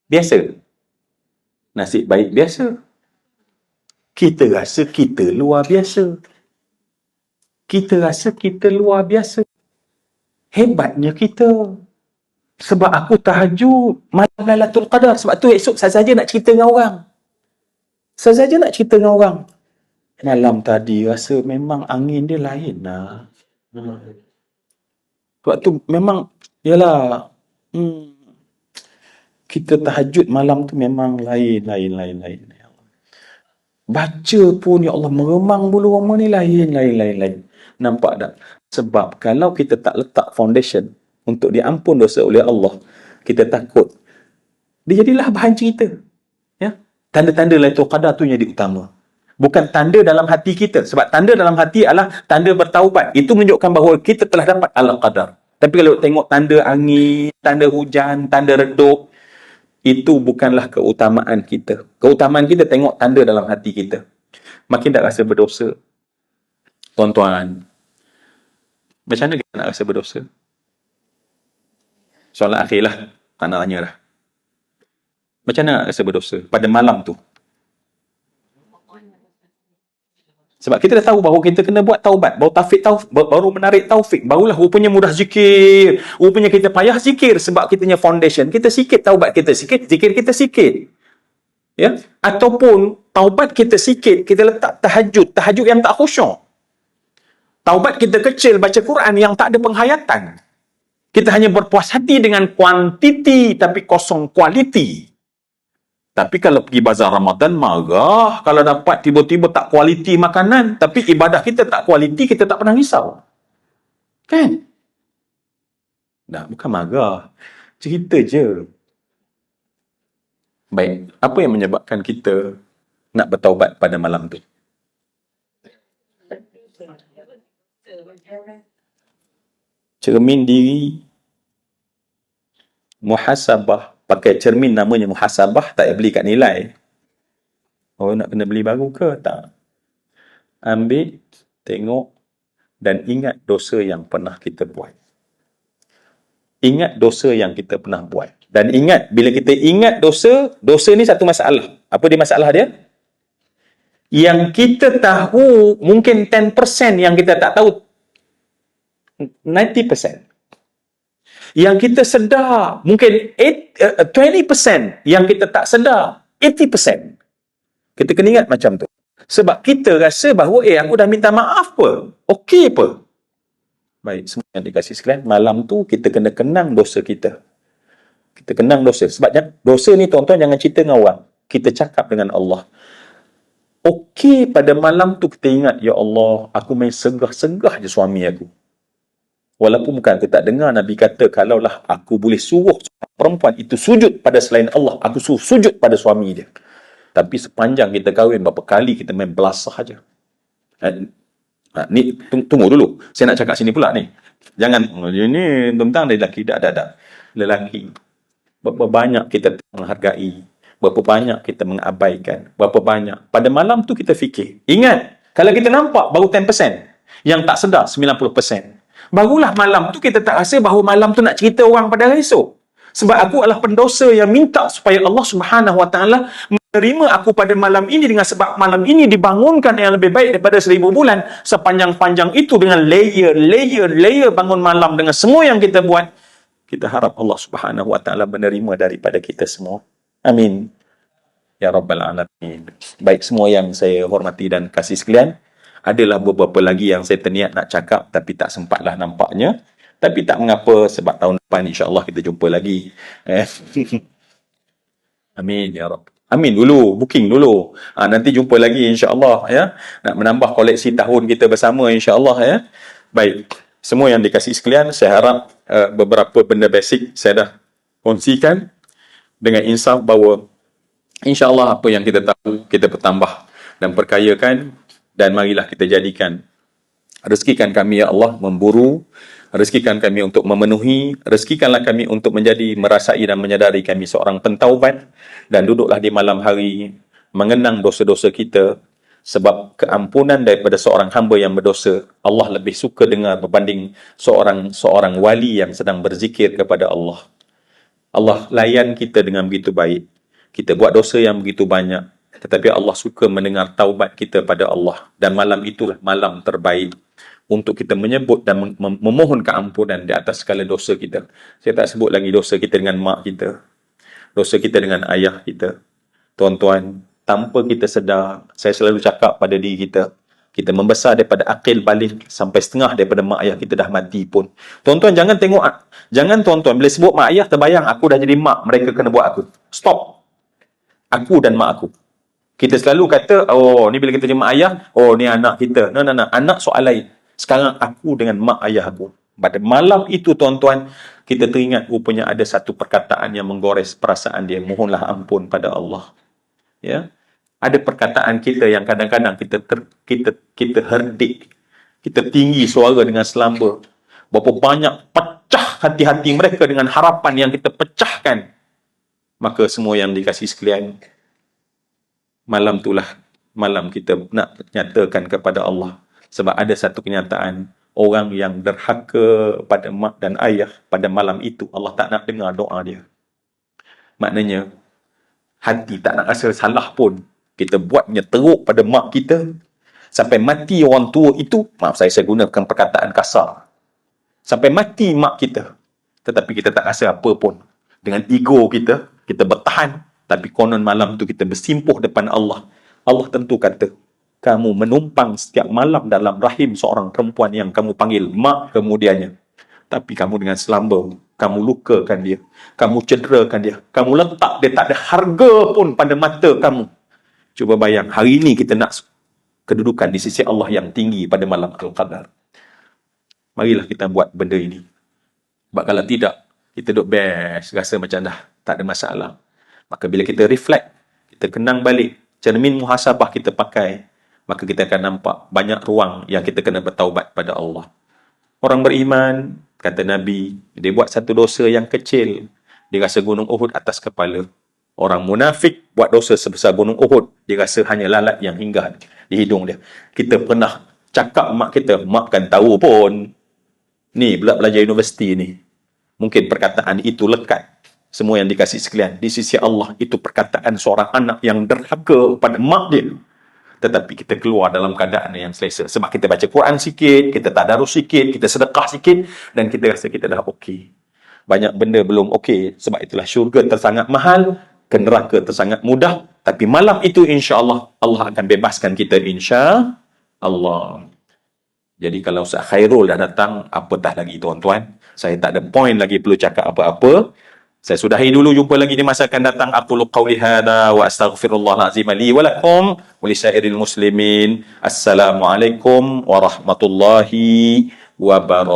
biasa. Nasib baik biasa. Kita rasa kita luar biasa. Kita rasa kita luar biasa. Hebatnya kita. Sebab aku tahajud malam Lailatul Qadar. Sebab tu esok saya saja nak cerita dengan orang. Saya saja nak cerita dengan orang. Malam tadi rasa memang angin dia lain lah. Sebab tu memang, yalah, kita tahajud malam tu memang lain. Baca pun, ya Allah, meremang bulu roma ni lain. Nampak tak? Sebab kalau kita tak letak foundation untuk diampun dosa oleh Allah, kita takut dia jadilah bahan cerita. Ya? Tanda-tanda Lailatul Qadar tu yang utama. Bukan tanda dalam hati kita. Sebab tanda dalam hati adalah tanda bertaubat. Itu menunjukkan bahawa kita telah dapat Al-Qadar. Tapi kalau tengok tanda angin, tanda hujan, tanda redup, itu bukanlah keutamaan kita. Keutamaan kita tengok tanda dalam hati kita. Makin tak rasa berdosa. Tuan-tuan, macam mana kita nak rasa berdosa? Soalan akhir lah. Tak nak tanya dah. Macam mana nak rasa berdosa pada malam tu? Sebab kita dah tahu bahawa kita kena buat taubat. Baru menarik taufik. Barulah rupanya mudah zikir. Rupanya kita payah zikir sebab kita punya foundation. Kita sikit, taubat kita sikit, zikir kita sikit. Ya? Ataupun taubat kita sikit, kita letak tahajud yang tak khusyuk. Taubat kita kecil, baca Quran yang tak ada penghayatan. Kita hanya berpuas hati dengan kuantiti tapi kosong kualiti. Tapi kalau pergi bazar Ramadan, marah kalau dapat tiba-tiba tak kualiti makanan, tapi ibadah kita tak kualiti, kita tak pernah risau. Kan? Nah, bukan marah. Cerita je. Baik, apa yang menyebabkan kita nak bertaubat pada malam tu? Cermin diri, muhasabah. Pakai cermin namanya muhasabah, tak payah beli kat Nilai. Oh, nak kena beli baru ke? Tak. Ambil, tengok dan ingat dosa yang pernah kita buat. Ingat dosa yang kita pernah buat. Dan ingat, bila kita ingat dosa ni satu masalah. Apa dia masalah dia? Yang kita tahu mungkin 10%, yang kita tak tahu 90%. Yang kita sedar mungkin 20%, yang kita tak sedar 80%. Kita kena ingat macam tu. Sebab kita rasa bahawa aku dah minta maaf apa? Okey apa? Baik, semua yang dikasih sekalian, malam tu kita kena kenang dosa kita. Kita kenang dosa. Sebab dosa ni tuan-tuan jangan cerita dengan orang. Kita cakap dengan Allah. Okey, pada malam tu kita ingat, ya Allah, aku main segah-segah je suami aku. Walaupun bukan kita tak dengar Nabi kata, kalaulah aku boleh suruh perempuan itu sujud pada selain Allah, aku suruh sujud pada suami dia. Tapi sepanjang kita kahwin, berapa kali kita main belasah aja. Ni tunggu dulu. Saya nak cakap sini pula ni. Jangan, ini tentang lelaki. Tak. Lelaki. Berapa banyak kita menghargai. Berapa banyak kita mengabaikan. Berapa banyak. Pada malam tu kita fikir. Ingat, kalau kita nampak baru 10%. Yang tak sedar 90%. Barulah malam tu kita tak rasa bahawa malam tu nak cerita orang pada hari esok. Sebab aku adalah pendosa yang minta supaya Allah Subhanahu Wa Taala menerima aku pada malam ini, dengan sebab malam ini dibangunkan yang lebih baik daripada 1000 bulan. Sepanjang-panjang itu dengan layer bangun malam dengan semua yang kita buat. Kita harap Allah Subhanahu Wa Taala menerima daripada kita semua. Amin. Ya Rabbal Alamin. Baik, semua yang saya hormati dan kasih sekalian, adalah beberapa lagi yang saya terniat nak cakap tapi tak sempatlah nampaknya. Tapi tak mengapa, sebab tahun depan insya-Allah kita jumpa lagi. Amin ya Rabb. Amin dulu, booking dulu. Nanti jumpa lagi insya-Allah ya. Nak menambah koleksi tahun kita bersama insya-Allah ya. Baik, semua yang dikasihi sekalian, saya harap beberapa benda basic saya dah kongsikan dengan insaf bahawa insya-Allah apa yang kita tahu kita bertambah dan perkayakan. Dan marilah kita jadikan, rezekikan kami ya Allah memburu, rezekikan kami untuk memenuhi, rezekikanlah kami untuk menjadi, merasai dan menyadari kami seorang pentaubat, dan duduklah di malam hari mengenang dosa-dosa kita, sebab keampunan daripada seorang hamba yang berdosa Allah lebih suka dengar berbanding seorang wali yang sedang berzikir kepada Allah. Allah layan kita dengan begitu baik. Kita buat dosa yang begitu banyak, tetapi Allah suka mendengar taubat kita pada Allah. Dan malam itulah malam terbaik. untuk kita menyebut dan memohon keampunan di atas segala dosa kita. Saya tak sebut lagi dosa kita dengan mak kita, dosa kita dengan ayah kita. Tuan-tuan, tanpa kita sedar, saya selalu cakap pada diri kita, kita membesar daripada akil balik sampai setengah daripada mak ayah kita dah mati pun. Tuan-tuan jangan tengok, jangan tuan-tuan bila sebut mak ayah terbayang aku dah jadi mak, mereka kena buat aku. Stop. Aku dan mak aku. Kita selalu kata, oh ni bila kita jadi mak ayah, oh ni anak kita. No. Anak soal lain. Sekarang aku dengan mak ayah aku. Pada malam itu tuan-tuan, kita teringat rupanya ada satu perkataan yang menggores perasaan dia. Mohonlah ampun pada Allah. Ya. Ada perkataan kita yang kadang-kadang kita herdik, kita tinggi suara dengan selamba. Berapa banyak pecah hati-hati mereka dengan harapan yang kita pecahkan. Maka semua yang dikasih sekalian, malam itulah malam kita nak nyatakan kepada Allah. Sebab ada satu kenyataan, orang yang derhaka pada mak dan ayah pada malam itu, Allah tak nak dengar doa dia. Maknanya, hati tak nak rasa salah pun. Kita buatnya teruk pada mak kita. Sampai mati orang tua itu, maaf saya gunakan perkataan kasar. Sampai mati mak kita. Tetapi kita tak rasa apa pun. Dengan ego kita, kita bertahan. Tapi konon malam tu kita bersimpuh depan Allah. Allah tentu kata, kamu menumpang setiap malam dalam rahim seorang perempuan yang kamu panggil mak kemudiannya. Tapi kamu dengan selamba, kamu lukakan dia. Kamu cederakan dia. Kamu letak dia tak ada harga pun pada mata kamu. Cuba bayang, hari ini kita nak kedudukan di sisi Allah yang tinggi pada malam Al-Qadar. Marilah kita buat benda ini. Sebab kalau tidak, kita duduk best, rasa macam dah tak ada masalah. Maka bila kita reflect, kita kenang balik, cermin muhasabah kita pakai, maka kita akan nampak banyak ruang yang kita kena bertaubat pada Allah. Orang beriman, kata Nabi, dia buat satu dosa yang kecil, dia rasa gunung Uhud atas kepala. Orang munafik buat dosa sebesar gunung Uhud, dia rasa hanya lalat yang hinggap di hidung dia. Kita pernah cakap mak kita, mak kan tahu pun, ni pula belajar universiti ni. Mungkin perkataan itu lekat. Semua yang dikasih sekalian, di sisi Allah, itu perkataan seorang anak yang derhaka pada mak dia. Tetapi kita keluar dalam keadaan yang selesa. Sebab kita baca Quran sikit, kita tadarus sikit, kita sedekah sikit, dan kita rasa kita dah okey. Banyak benda belum okey. Sebab itulah syurga tersangat mahal, ke neraka tersangat mudah. Tapi malam itu insya-Allah, Allah akan bebaskan kita insya-Allah. Jadi kalau Ustaz Khairul dah datang, apatah lagi tuan-tuan. Saya tak ada point lagi perlu cakap apa-apa. Saya sudahi dulu, jumpa lagi di masa akan datang. Aqulu qawli hadha wa astaghfirullahal azim li wa lakum wa lisairil muslimin. Assalamualaikum warahmatullahi wabarakatuh.